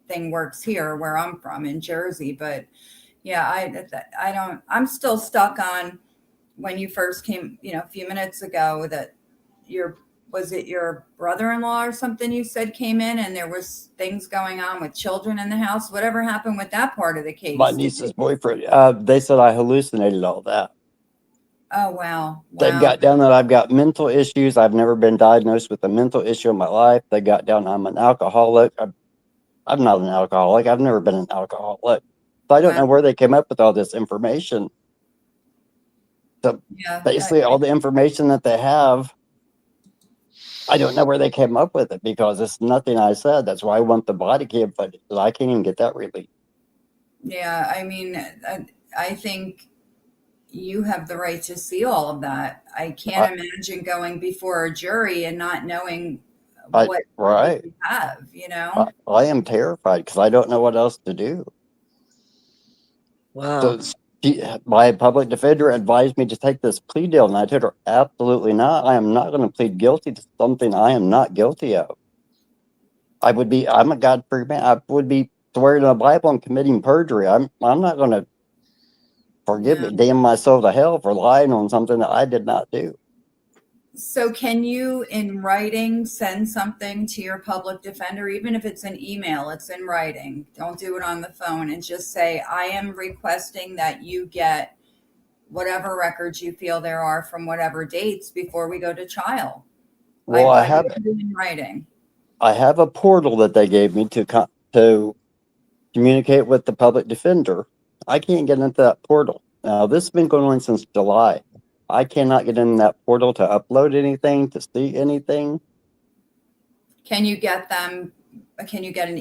Speaker 3: thing works here where I'm from in Jersey. But yeah, I'm still stuck on when you first came, a few minutes ago that was it your brother-in-law or something you said came in and there was things going on with children in the house? Whatever happened with that part of the
Speaker 4: My
Speaker 3: case?
Speaker 4: niece's boyfriend. They said I hallucinated all that.
Speaker 3: Oh, wow.
Speaker 4: They've
Speaker 3: Wow.
Speaker 4: got down that I've got mental issues. I've never been diagnosed with a mental issue in my life. They got down I'm an alcoholic. I'm not an alcoholic. I've never been an alcoholic. So I don't
Speaker 3: Wow.
Speaker 4: know where they came up with all this information. So
Speaker 3: Yeah.
Speaker 4: basically, all the information that they have, I don't know where they came up with it because it's nothing I said. That's why I want the body cam footage. I can't even get that released.
Speaker 3: Yeah. I mean, I think you have the right to see all of that. I can't imagine going before a jury and not knowing what
Speaker 4: right.
Speaker 3: you have,
Speaker 4: I am terrified because I don't know what else to do.
Speaker 1: Wow.
Speaker 4: So my public defender advised me to take this plea deal, and I told her, absolutely not. I am not going to plead guilty to something I am not guilty of. I'm a God-fearing man. I would be swearing to the Bible and committing perjury. I'm not going to forgive me, damn my soul to hell for lying on something that I did not do.
Speaker 3: So can you, in writing, send something to your public defender, even if it's an email, it's in writing. Don't do it on the phone, and just say, I am requesting that you get whatever records you feel there are from whatever dates before we go to trial.
Speaker 4: Well, I
Speaker 3: have it in writing.
Speaker 4: I have a portal that they gave me to communicate with the public defender. I can't get into that portal. Now, this has been going on since July. I cannot get in that portal to upload anything, to see anything.
Speaker 3: Can you get an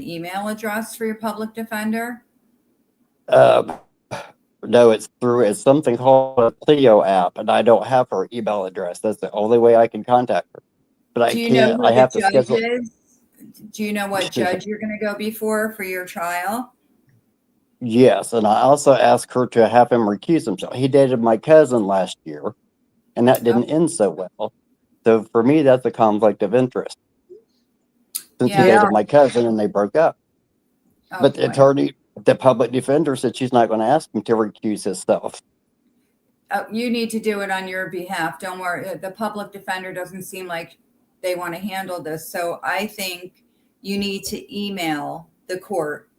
Speaker 3: email address for your public defender?
Speaker 4: No, it's something called a Clio app, and I don't have her email address. That's the only way I can contact her. But
Speaker 3: Do you know who
Speaker 4: I have
Speaker 3: the
Speaker 4: to
Speaker 3: judge
Speaker 4: schedule.
Speaker 3: is? Do you know what judge you're going to go before for your trial?
Speaker 4: Yes, and I also asked her to have him recuse himself. He dated my cousin last year, and that didn't end so well. So for me, that's a conflict of interest. Since he dated my cousin and they broke up. But the public defender said she's not going to ask him to recuse himself.
Speaker 3: You need to do it on your behalf. Don't worry. The public defender doesn't seem like they want to handle this. So I think you need to email the court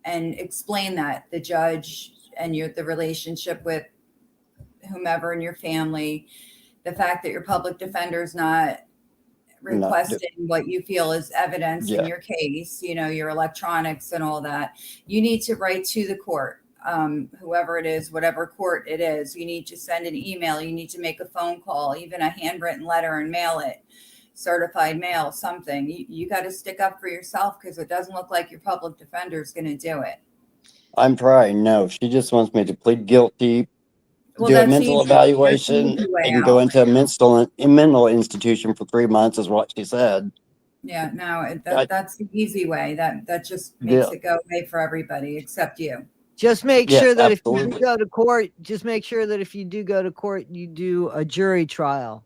Speaker 3: and explain that the judge and the relationship with whomever in your family, the fact that your public defender is not requesting what you feel is evidence in your case, your electronics and all that. You need to write to the court, whoever it is, whatever court it is. You need to send an email. You need to make a phone call, even a handwritten letter, and mail it, certified mail, something. You got to stick up for yourself because it doesn't look like your public defender is going to do it.
Speaker 4: I'm trying. No, she just wants me to plead guilty, do a mental evaluation, and go into a mental institution for 3 months is what she said.
Speaker 3: Yeah, no, that's the easy way. That just makes it go away for everybody except you.
Speaker 1: Just make sure that if you do go to court, you do a jury trial.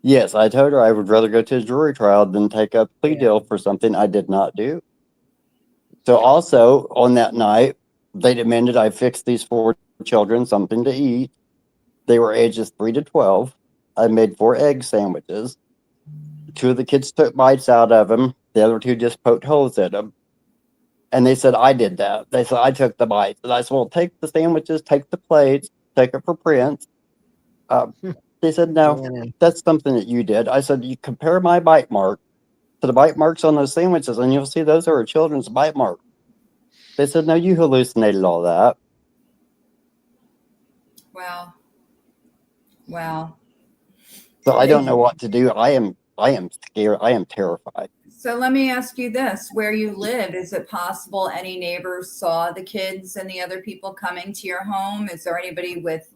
Speaker 4: Yes, I told her I would rather go to a jury trial than take a plea deal for something I did not do. So also on that night, they demanded I fix these 4 children something to eat. They were ages 3 to 12. I made 4 egg sandwiches. 2 of the kids took bites out of them. The other 2 just poked holes in them. And they said, I did that. They said, I took the bites. And I said, well, take the sandwiches, take the plates, take it for prints. They said, no, that's something that you did. I said, you compare my bite mark to the bite marks on those sandwiches, and you'll see those are a children's bite mark. They said, no, you hallucinated all that.
Speaker 3: Wow.
Speaker 4: So I don't know what to do. I am scared. I am terrified.
Speaker 3: So let me ask you this. Where you live, is it possible any neighbors saw the kids and the other people coming to your home? Is there anybody with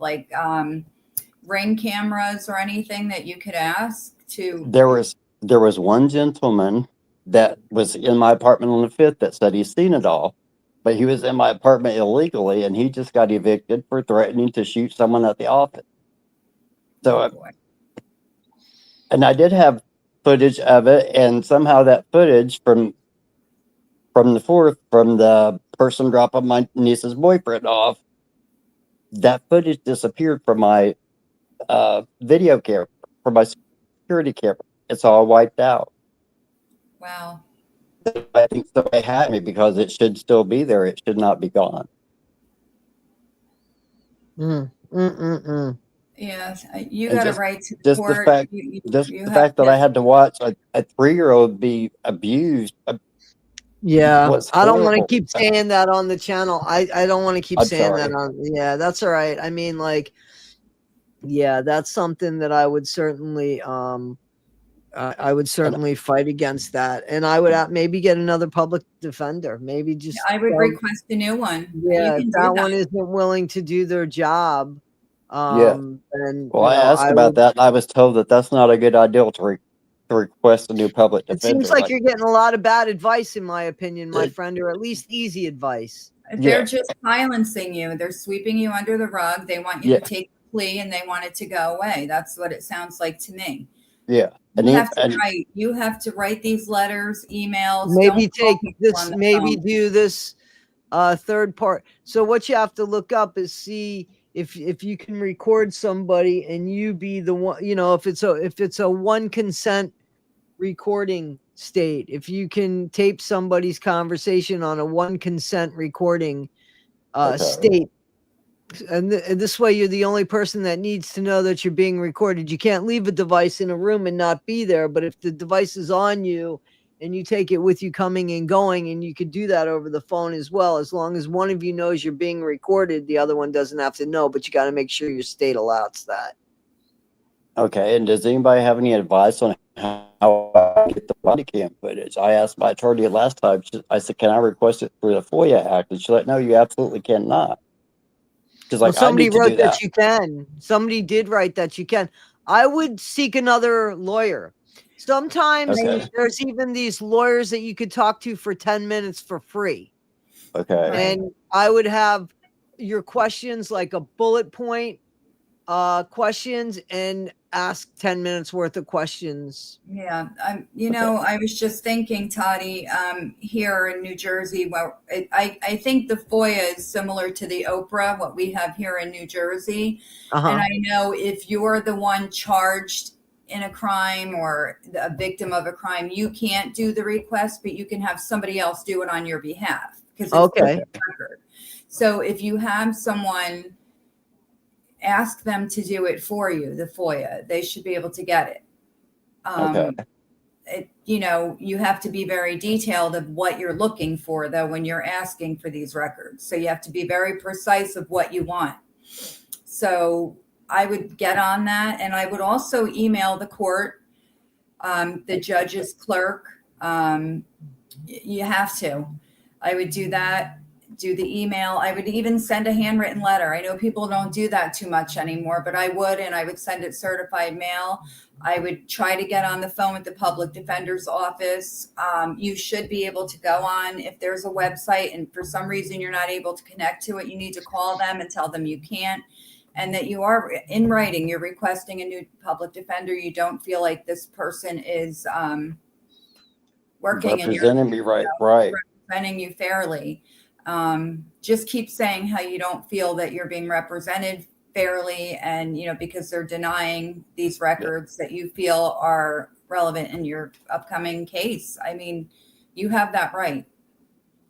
Speaker 3: Ring cameras or anything that you could ask to?
Speaker 4: There was one gentleman that was in my apartment on the 5th that said he's seen it all, but he was in my apartment illegally, and he just got evicted for threatening to shoot someone at the office. So, and I did have footage of it, and somehow that footage from the person dropping my niece's boyfriend off, that footage disappeared from my video camera, from my security camera. It's all wiped out.
Speaker 3: Wow.
Speaker 4: I think somebody had me because it should still be there. It should not be gone.
Speaker 3: Yeah, you
Speaker 4: And
Speaker 3: got a
Speaker 4: just-
Speaker 3: right to
Speaker 4: Just the
Speaker 3: court.
Speaker 4: fact,
Speaker 3: You
Speaker 4: just
Speaker 3: have
Speaker 4: the fact that
Speaker 3: to-
Speaker 4: I had to watch a 3-year-old be abused.
Speaker 1: Yeah,
Speaker 4: Was
Speaker 1: I don't want to
Speaker 4: horrible.
Speaker 1: keep saying that on the channel. I don't want to keep
Speaker 4: I'm
Speaker 1: saying
Speaker 4: sorry.
Speaker 1: that on. Yeah, that's all right. I mean, like, yeah, that's something that I would certainly I would certainly fight against that, and I would maybe get another public defender. Maybe just
Speaker 3: I would request a new one.
Speaker 1: yeah,
Speaker 3: You
Speaker 1: if
Speaker 3: can
Speaker 1: that
Speaker 3: do
Speaker 1: one
Speaker 3: that.
Speaker 1: isn't willing to do their job.
Speaker 4: Yeah.
Speaker 1: Then
Speaker 4: Well, I asked about that, and I was told that that's not a good idea to request a new public
Speaker 1: It
Speaker 4: defender.
Speaker 1: seems like you're getting a lot of bad advice, in my opinion, my
Speaker 4: It-
Speaker 1: friend, or at least easy advice.
Speaker 3: They're
Speaker 4: Yeah.
Speaker 3: just silencing you. They're sweeping you under the rug. They want you
Speaker 4: Yeah.
Speaker 3: to take the plea and they want it to go away. That's what it sounds like to me.
Speaker 4: Yeah.
Speaker 3: You
Speaker 4: And
Speaker 3: have to write. You have to write these letters, emails.
Speaker 1: Maybe
Speaker 3: Don't call
Speaker 1: take
Speaker 3: people
Speaker 1: this.
Speaker 3: on the
Speaker 1: Maybe
Speaker 3: phone.
Speaker 1: do this third part. So what you have to look up is see if you can record somebody and you be the one. You know, if it's a one consent recording state, if you can tape somebody's conversation on a one consent recording state, and this way you're the only person that needs to know that you're being recorded. You can't leave a device in a room and not be there, but if the device is on you and you take it with you coming and going, and you could do that over the phone as well, as long as one of you knows you're being recorded, the other one doesn't have to know, but you got to make sure your state allows that.
Speaker 4: Okay, and does anybody have any advice on how I get the body cam footage? I asked my attorney last time. I said, "Can I request it through the FOIA Act?" And she let, "No, you absolutely cannot." She's like,
Speaker 1: Well, somebody
Speaker 4: "I need to
Speaker 1: wrote
Speaker 4: do
Speaker 1: that
Speaker 4: that."
Speaker 1: you can. Somebody did write that you can. I would seek another lawyer. Sometimes
Speaker 4: Okay.
Speaker 1: there's even these lawyers that you could talk to for 10 minutes for free.
Speaker 4: Okay.
Speaker 1: And I would have your questions like a bullet point questions and ask 10 minutes worth of questions.
Speaker 3: Yeah, I was just thinking, Toddie, here in New Jersey, well, I think the FOIA is similar to the Oprah, what we have here in New Jersey. And I know if you're the one charged in a crime or a victim of a crime, you can't do the request, but you can have somebody else do it on your behalf because it's
Speaker 1: Okay.
Speaker 3: the record. So if you have someone, ask them to do it for you, the FOIA. They should be able to get it. You have to be very detailed of what you're looking for, though, when you're asking for these records. So you have to be very precise of what you want. So I would get on that. And I would also email the court, the judge's clerk. You have to. I would do that. Do the email. I would even send a handwritten letter. I know people don't do that too much anymore, but I would, and I would send it certified mail. I would try to get on the phone with the public defender's office. You should be able to go on if there's a website and for some reason you're not able to connect to it, you need to call them and tell them you can't, and that you are in writing, you're requesting a new public defender. You don't feel like this person is working
Speaker 4: Representing me right.
Speaker 3: representing you fairly. Just keep saying how you don't feel that you're being represented fairly, and because they're denying these records that you feel are relevant in your upcoming case. I mean, you have that right.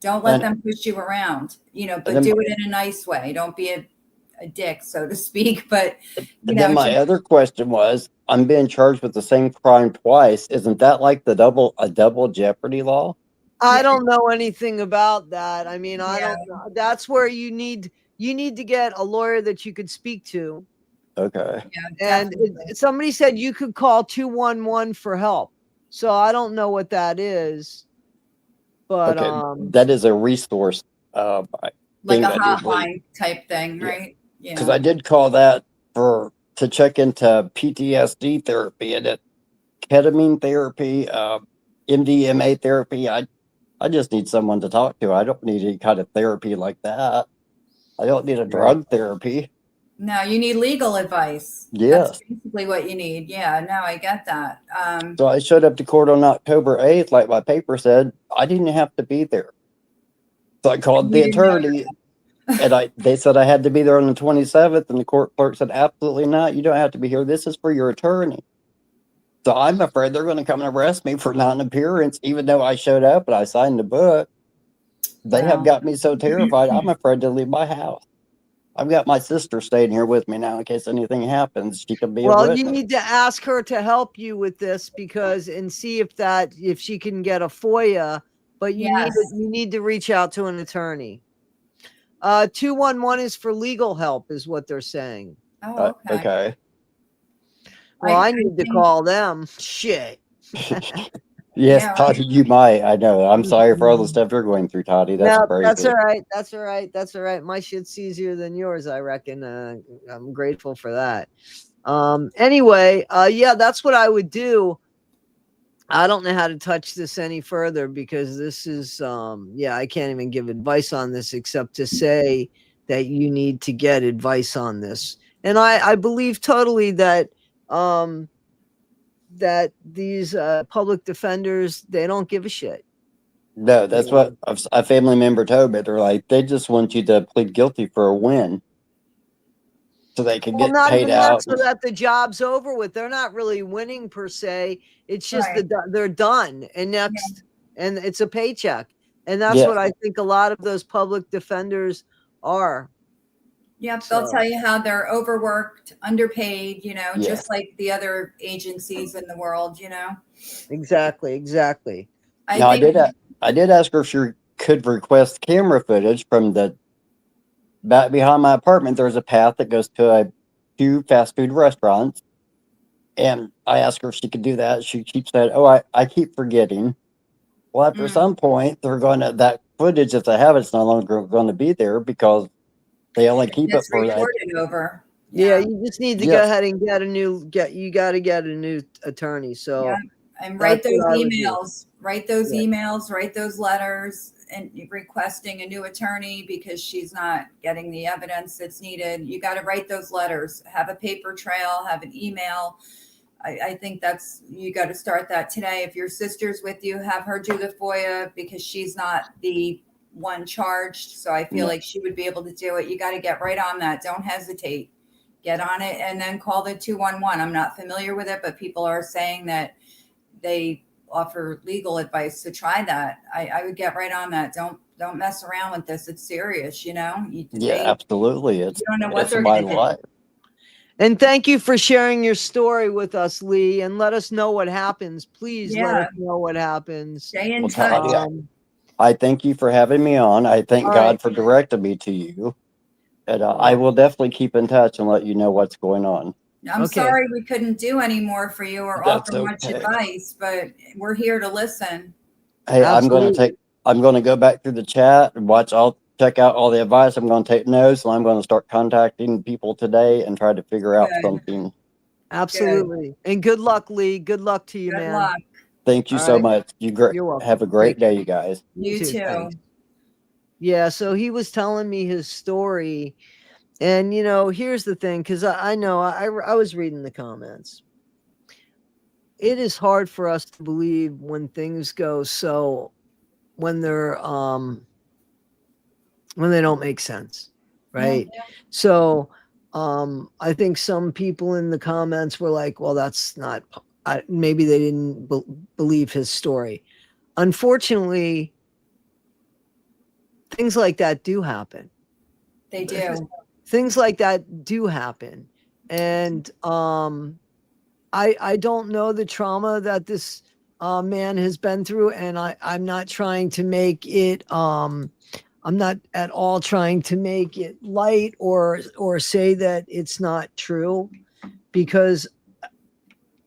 Speaker 3: Don't let them push you around, but do it in a nice way. Don't be a dick, so to speak. But
Speaker 4: then my other question was, I'm being charged with the same crime twice. Isn't that like a double jeopardy law?
Speaker 1: I don't know anything about that. I mean, I don't know. That's where you need to get a lawyer that you could speak to.
Speaker 4: Okay.
Speaker 3: Yeah,
Speaker 1: and somebody said you could call 211 for help. So I don't know what that is. But
Speaker 4: that is a resource
Speaker 3: like a hotline type thing, right? Yeah.
Speaker 4: Because I did call that to check into PTSD therapy and ketamine therapy, MDMA therapy. I just need someone to talk to. I don't need any kind of therapy like that. I don't need a drug therapy.
Speaker 3: No, you need legal advice.
Speaker 4: Yes.
Speaker 3: That's basically what you need. Yeah, no, I get that.
Speaker 4: So I showed up to court on October 8th, like my paper said. I didn't have to be there. So I called the
Speaker 3: You didn't know
Speaker 4: attorney, and they said I had to be there on the 27th, and the court clerk said, absolutely not. You don't have to be here. This is for your attorney. So I'm afraid they're going to come and arrest me for non-appearance, even though I showed up and I signed the book. They have
Speaker 3: Wow.
Speaker 4: got me so terrified, I'm afraid to leave my house. I've got my sister staying here with me now in case anything happens. She can be a
Speaker 1: Well,
Speaker 4: witness.
Speaker 1: you need to ask her to help you with this and see if she can get a FOIA, but you need to reach out to an attorney. 211 is for legal help, is what they're saying.
Speaker 3: Oh, okay.
Speaker 4: Okay.
Speaker 1: Well, I need to call them. Shit.
Speaker 4: Yes,
Speaker 3: Yeah,
Speaker 4: Toddie, you might. I know. I'm sorry for all the stuff you're going through, Toddie. That's
Speaker 1: No,
Speaker 4: crazy.
Speaker 1: that's all right. That's all right. That's all right. My shit's easier than yours, I reckon. I'm grateful for that. Anyway, yeah, that's what I would do. I don't know how to touch this any further because this is I can't even give advice on this except to say that you need to get advice on this. And I believe totally that that these public defenders, they don't give a shit.
Speaker 4: No, that's what a family member told me. They're like, they just want you to plead guilty for a win so they can get
Speaker 1: Not
Speaker 4: paid
Speaker 1: even
Speaker 4: out.
Speaker 1: that, so that the job's over with. They're not really winning per se. It's just
Speaker 3: Right.
Speaker 1: they're done and next, and it's a paycheck. And that's
Speaker 4: Yeah.
Speaker 1: what I think a lot of those public defenders are.
Speaker 3: Yep,
Speaker 1: So-
Speaker 3: they'll tell you how they're overworked, underpaid,
Speaker 4: Yeah.
Speaker 3: just like the other agencies in the world,
Speaker 1: Exactly.
Speaker 4: I did ask her if she could request camera footage from the back behind my apartment. There's a path that goes to a few fast food restaurants. And I asked her if she could do that. She keeps saying, oh, I keep forgetting. Well, after some point, they're going to, that footage, if they have it's no longer going to be there because they only keep it for that.
Speaker 3: recorded over.
Speaker 1: Yeah, you just need to go
Speaker 4: Yes.
Speaker 1: ahead and you got to get a new attorney. So
Speaker 3: Yeah. And write
Speaker 1: that's
Speaker 3: those
Speaker 1: what I would do.
Speaker 3: emails, write those
Speaker 1: Yeah.
Speaker 3: emails, write those letters and requesting a new attorney because she's not getting the evidence that's needed. You got to write those letters, have a paper trail, have an email. I think you got to start that today. If your sister's with you, have her do the FOIA because she's not the one charged. So I feel like she would be able to do it. You got to get right on that. Don't hesitate. Get on it and then call the 211. I'm not familiar with it, but people are saying that they offer legal advice to try that. I would get right on that. Don't mess around with this. It's serious,
Speaker 4: Yeah, absolutely.
Speaker 3: You don't know what
Speaker 4: it's
Speaker 3: they're
Speaker 4: my
Speaker 3: going to
Speaker 4: life.
Speaker 3: do.
Speaker 1: And thank you for sharing your story with us, Lee, and let us know what happens. Please let us know what happens.
Speaker 3: Stay in
Speaker 4: Well,
Speaker 3: touch.
Speaker 4: Toddie, I thank you for having me on. I thank
Speaker 1: All
Speaker 4: God
Speaker 1: right.
Speaker 4: for directing me to you. And I will definitely keep in touch and let you know what's going on.
Speaker 3: I'm
Speaker 1: Okay.
Speaker 3: sorry we couldn't do any more for you or
Speaker 4: That's
Speaker 3: offer much
Speaker 4: okay.
Speaker 3: advice, but we're here to listen.
Speaker 4: Hey,
Speaker 1: Absolutely.
Speaker 4: I'm going to go back through the chat and check out all the advice. I'm going to take notes and I'm going to start contacting people today and try to figure out
Speaker 3: Good.
Speaker 4: something.
Speaker 1: Absolutely. And good luck, Lee. Good luck to you,
Speaker 3: Good
Speaker 1: man.
Speaker 3: luck.
Speaker 4: Thank you
Speaker 1: All
Speaker 4: so
Speaker 1: right.
Speaker 4: much.
Speaker 1: You're welcome.
Speaker 4: Have a great day, you guys.
Speaker 3: You too.
Speaker 1: Thanks. Yeah, so he was telling me his story. And, here's the thing, because I know I was reading the comments. It is hard for us to believe when things go when they're when they don't make sense, right?
Speaker 3: Yeah.
Speaker 1: So I think some people in the comments were like, well, that's not maybe they didn't believe his story. Unfortunately, things like that do happen.
Speaker 3: They do.
Speaker 1: Things like that do happen. And I don't know the trauma that this man has been through, and I'm not trying to make it I'm not at all trying to make it light or say that it's not true, because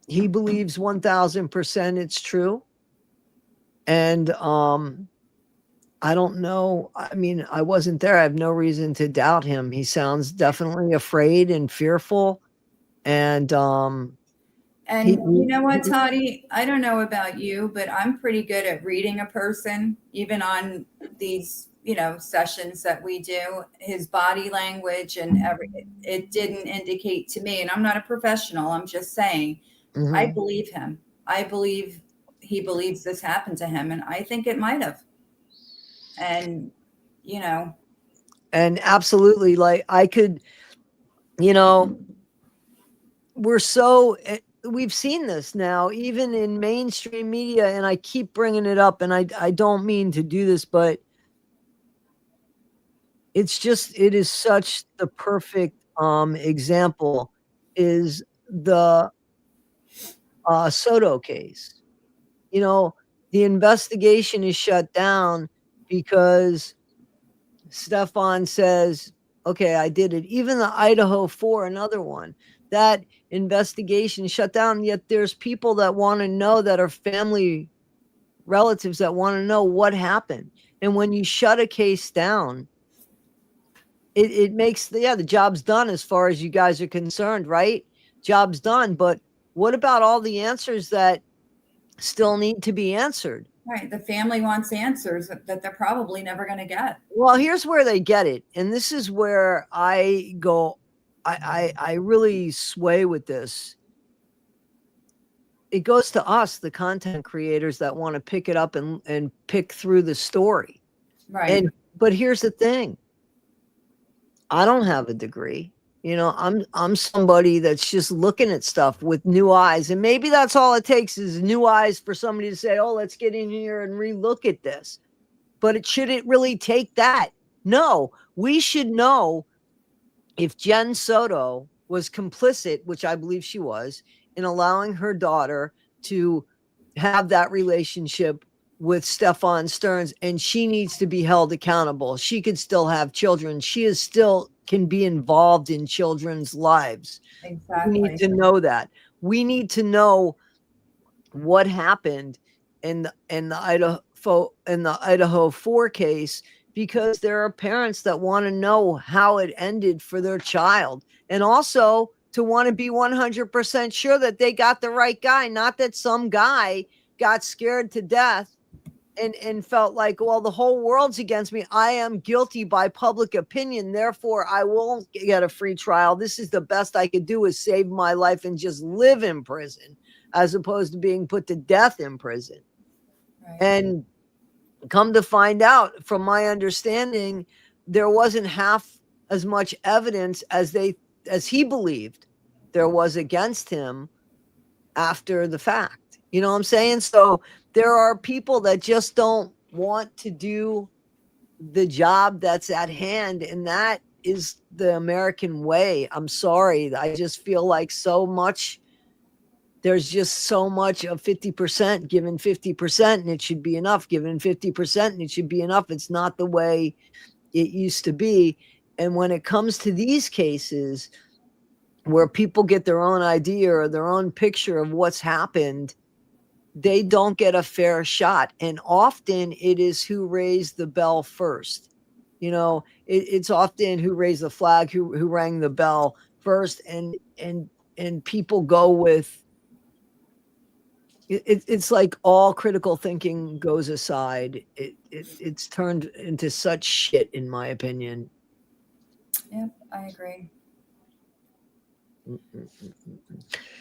Speaker 1: he believes 1000% it's true. And I don't know. I mean, I wasn't there. I have no reason to doubt him. He sounds definitely afraid and fearful. And
Speaker 3: you know what, Toddie? I don't know about you, but I'm pretty good at reading a person, even on these sessions that we do, his body language and it didn't indicate to me, and I'm not a professional, I'm just saying, I believe him. I believe he believes this happened to him, and I think it might have. And,
Speaker 1: and absolutely, like I could, we've seen this now, even in mainstream media, and I keep bringing it up, and I don't mean to do this, but it is such the perfect example is the Soto case. The investigation is shut down because Stefan says, okay, I did it. Even the Idaho 4, another one, that investigation shut down. Yet there's people that want to know, that are family relatives that want to know what happened. And when you shut a case down, it makes the job's done as far as you guys are concerned, right? Job's done. But what about all the answers that still need to be answered?
Speaker 3: Right. The family wants answers that they're probably never going to get.
Speaker 1: Well, here's where they get it. And this is where I go, I really sway with this. It goes to us, the content creators that want to pick it up and pick through the story.
Speaker 3: Right.
Speaker 1: But here's the thing. I don't have a degree. I'm somebody that's just looking at stuff with new eyes. And maybe that's all it takes is new eyes for somebody to say, oh, let's get in here and relook at this. But should it really take that? No, we should know if Jen Soto was complicit, which I believe she was, in allowing her daughter to have that relationship with Stefan Stearns, and she needs to be held accountable. She could still have children. She is still can be involved in children's lives.
Speaker 3: Exactly.
Speaker 1: We need to know that. We need to know what happened in the Idaho 4 case, because there are parents that want to know how it ended for their child, and also to want to be 100% sure that they got the right guy, not that some guy got scared to death and felt like, well, the whole world's against me. I am guilty by public opinion. Therefore, I won't get a free trial. This is the best I could do, is save my life and just live in prison, as opposed to being put to death in prison. Right. And come to find out, from my understanding, there wasn't half as much evidence as he believed there was against him after the fact. You know what I'm saying? So there are people that just don't want to do the job that's at hand, and that is the American way. I'm sorry. I just feel like there's just so much of 50%, given 50%, and it should be enough, given 50%, and it should be enough. It's not the way it used to be. And when it comes to these cases where people get their own idea or their own picture of what's happened, they don't get a fair shot. And often it is who raised the bell first. It's often who raised the flag, who rang the bell first, and people go with it's like all critical thinking goes aside. It's turned into such shit, in my opinion.
Speaker 3: Yep, I agree.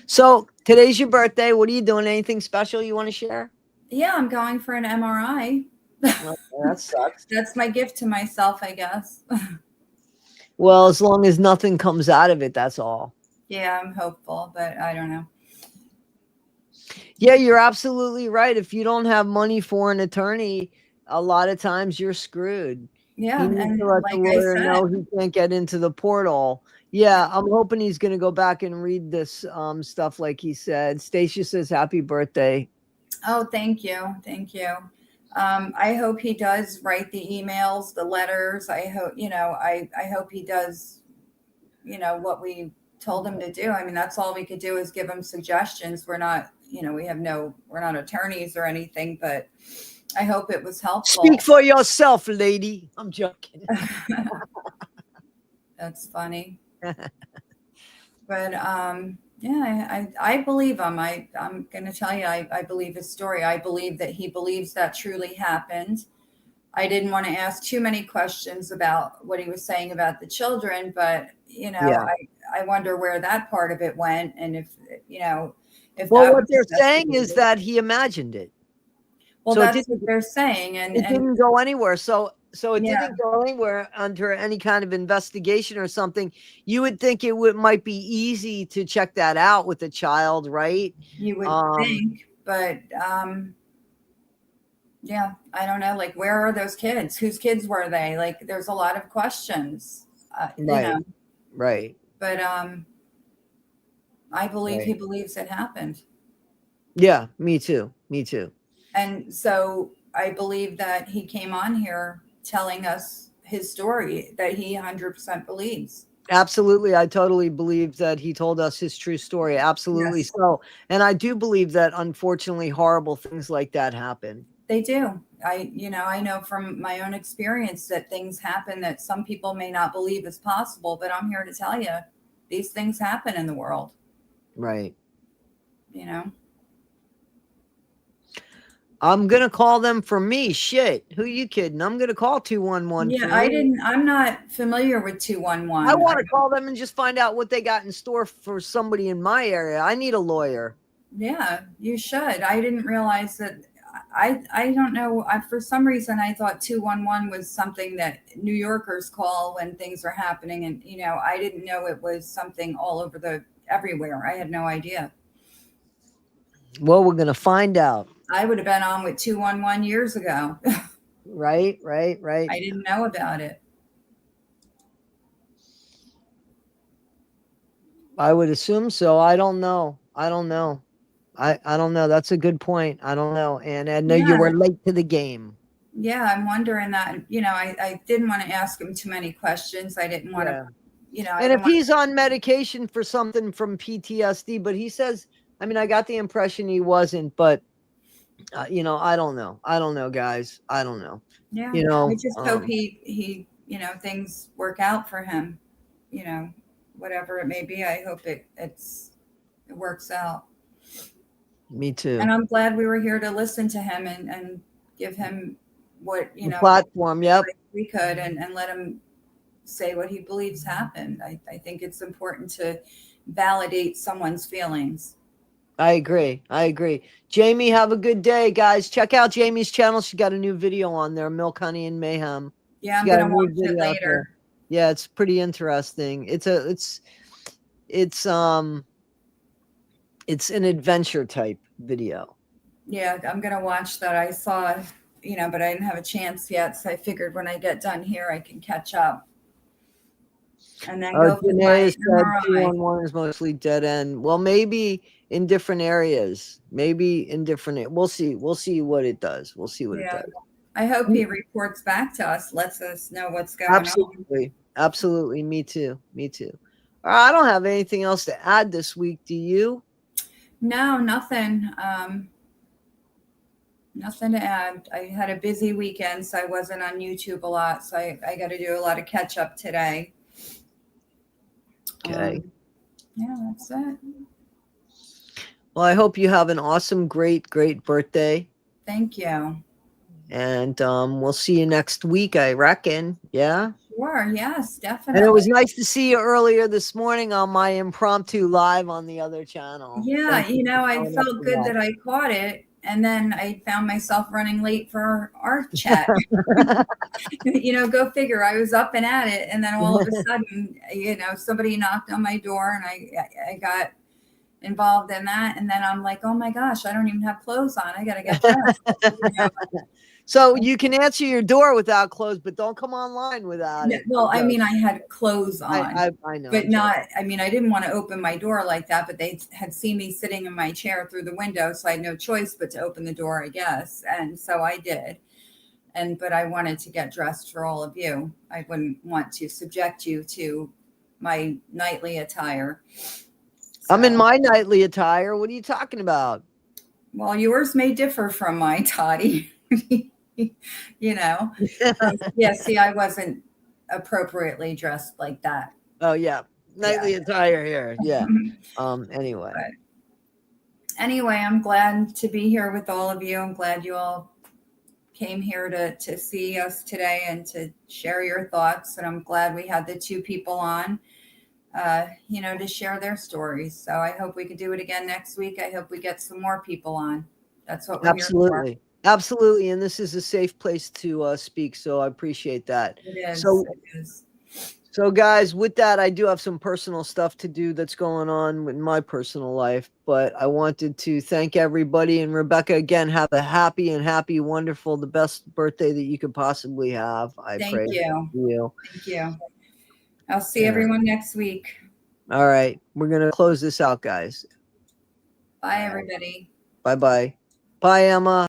Speaker 1: So today's your birthday. What are you doing? Anything special you want to share?
Speaker 3: Yeah, I'm going for an MRI.
Speaker 1: Well, that sucks.
Speaker 3: That's my gift to myself, I guess.
Speaker 1: Well, as long as nothing comes out of it, that's all.
Speaker 3: Yeah, I'm hopeful, but I don't know.
Speaker 1: Yeah, you're absolutely right. If you don't have money for an attorney, a lot of times you're screwed.
Speaker 3: Yeah,
Speaker 1: and to let
Speaker 3: like
Speaker 1: the lawyer
Speaker 3: I said,
Speaker 1: know he can't get into the portal. Yeah, I'm hoping he's going to go back and read this stuff like he said. Stacia says happy birthday.
Speaker 3: Oh, thank you. Thank you. I hope he does write the emails, the letters. I hope, I hope he does, what we told him to do. I mean, that's all we could do is give him suggestions. We're not, we're not attorneys or anything, but I hope it was helpful.
Speaker 1: Speak for yourself, lady. I'm joking.
Speaker 3: That's funny. But yeah, I believe him. I'm going to tell you, I believe his story. I believe that he believes that truly happened. I didn't want to ask too many questions about what he was saying about the children, but
Speaker 1: Yeah.
Speaker 3: I wonder where that part of it went, and if if
Speaker 1: Well,
Speaker 3: that
Speaker 1: what
Speaker 3: was
Speaker 1: they're saying is
Speaker 3: investigated.
Speaker 1: that he imagined it.
Speaker 3: Well,
Speaker 1: So
Speaker 3: that's what they're saying,
Speaker 1: it
Speaker 3: and
Speaker 1: didn't go anywhere. So it
Speaker 3: Yeah.
Speaker 1: didn't go anywhere under any kind of investigation or something. You would think it might be easy to check that out with a child, right?
Speaker 3: you would think, but yeah, I don't know. Like, where are those kids? Whose kids were they? Like, there's a lot of questions,
Speaker 1: Right. Right.
Speaker 3: But I believe he
Speaker 1: Right.
Speaker 3: believes it happened.
Speaker 1: Yeah, me too. Me too.
Speaker 3: And so I believe that he came on here telling us his story that he 100% believes.
Speaker 1: Absolutely. I totally believe that he told us his true story. Absolutely.
Speaker 3: Yes.
Speaker 1: So, and I do believe that unfortunately horrible things like that happen.
Speaker 3: They do. I know from my own experience that things happen that some people may not believe is possible, but I'm here to tell you these things happen in the world.
Speaker 1: Right.
Speaker 3: I'm
Speaker 1: going to call them for me. Shit. Who you kidding? I'm going to call 211.
Speaker 3: Yeah, I'm not familiar with 211.
Speaker 1: I want to call them and just find out what they got in store for somebody in my area. I need a lawyer.
Speaker 3: Yeah, you should. I didn't realize that. I don't know. For some reason, I thought 211 was something that New Yorkers call when things are happening. And, I didn't know it was something all over everywhere. I had no idea.
Speaker 1: Well, we're going to find out.
Speaker 3: I would have been on with 211 years ago.
Speaker 1: Right.
Speaker 3: I didn't know about it.
Speaker 1: I would assume so. I don't know. I don't know. That's a good point. I don't know. And I know you were late to the game.
Speaker 3: Yeah, I'm wondering that. I didn't want to ask him too many questions. I didn't want to,
Speaker 1: And if he's on medication for something from PTSD, but he says, I mean, I got the impression he wasn't, but I don't know. I don't know, guys. I don't know.
Speaker 3: Yeah. I just hope he things work out for him. Whatever it may be. I hope it works out.
Speaker 1: Me too.
Speaker 3: And I'm glad we were here to listen to him and give him what,
Speaker 1: platform. Yep.
Speaker 3: We could and let him say what he believes happened. I think it's important to validate someone's feelings.
Speaker 1: I agree. Jamie, have a good day, guys. Check out Jamie's channel. She got a new video on there, Milk, Honey, and Mayhem.
Speaker 3: Yeah, I'm gonna watch it later.
Speaker 1: Yeah, it's pretty interesting. It's an adventure type video.
Speaker 3: Yeah, I'm gonna watch that. I saw, but I didn't have a chance yet, so I figured when I get done here, I can catch up. And then go for my MRI.
Speaker 1: 211 is mostly dead end. Well, maybe in different areas. We'll see. We'll see what it does. It does.
Speaker 3: I hope he reports back to us, lets us know what's going on.
Speaker 1: Absolutely. Me too. I don't have anything else to add this week. Do you?
Speaker 3: No, nothing. Nothing to add. I had a busy weekend, so I wasn't on YouTube a lot. So I got to do a lot of catch up today.
Speaker 1: Okay.
Speaker 3: Yeah, that's it.
Speaker 1: Well, I hope you have an awesome, great birthday.
Speaker 3: Thank you.
Speaker 1: And we'll see you next week, I reckon. Yeah.
Speaker 3: Sure. Yes, definitely.
Speaker 1: And it was nice to see you earlier this morning on my impromptu live on the other channel.
Speaker 3: Yeah, I felt good that I caught it. And then I found myself running late for our chat. Go figure. I was up and at it. And then all of a sudden, somebody knocked on my door and I got involved in that. And then I'm like, oh my gosh, I don't even have clothes on. I got to get dressed.
Speaker 1: So you can answer your door without clothes, but don't come online without it.
Speaker 3: Well, I mean, I had clothes on,
Speaker 1: I know,
Speaker 3: but I didn't want to open my door like that, but they had seen me sitting in my chair through the window. So I had no choice but to open the door, I guess. And so I did. But I wanted to get dressed for all of you. I wouldn't want to subject you to my nightly attire. So,
Speaker 1: I'm in my nightly attire. What are you talking about?
Speaker 3: Well, yours may differ from my toddy. Yeah, see, I wasn't appropriately dressed like that.
Speaker 1: Oh yeah, nightly attire here. Yeah. Anyway,
Speaker 3: I'm glad to be here with all of you. I'm glad you all came here to see us today and to share your thoughts. And I'm glad we had the two people on, to share their stories. So I hope we could do it again next week. I hope we get some more people on. That's what we're here for.
Speaker 1: Absolutely. Absolutely. And this is a safe place to speak. So I appreciate that.
Speaker 3: It is.
Speaker 1: So,
Speaker 3: It is.
Speaker 1: So guys, with that, I do have some personal stuff to do that's going on in my personal life, but I wanted to thank everybody. And Rebecca, again, have a happy, wonderful, the best birthday that you could possibly have. I
Speaker 3: Thank
Speaker 1: pray
Speaker 3: you.
Speaker 1: for you.
Speaker 3: Thank you. I'll see everyone next week.
Speaker 1: All right. We're going to close this out, guys.
Speaker 3: Bye, everybody.
Speaker 1: Bye-bye. Bye, Emma.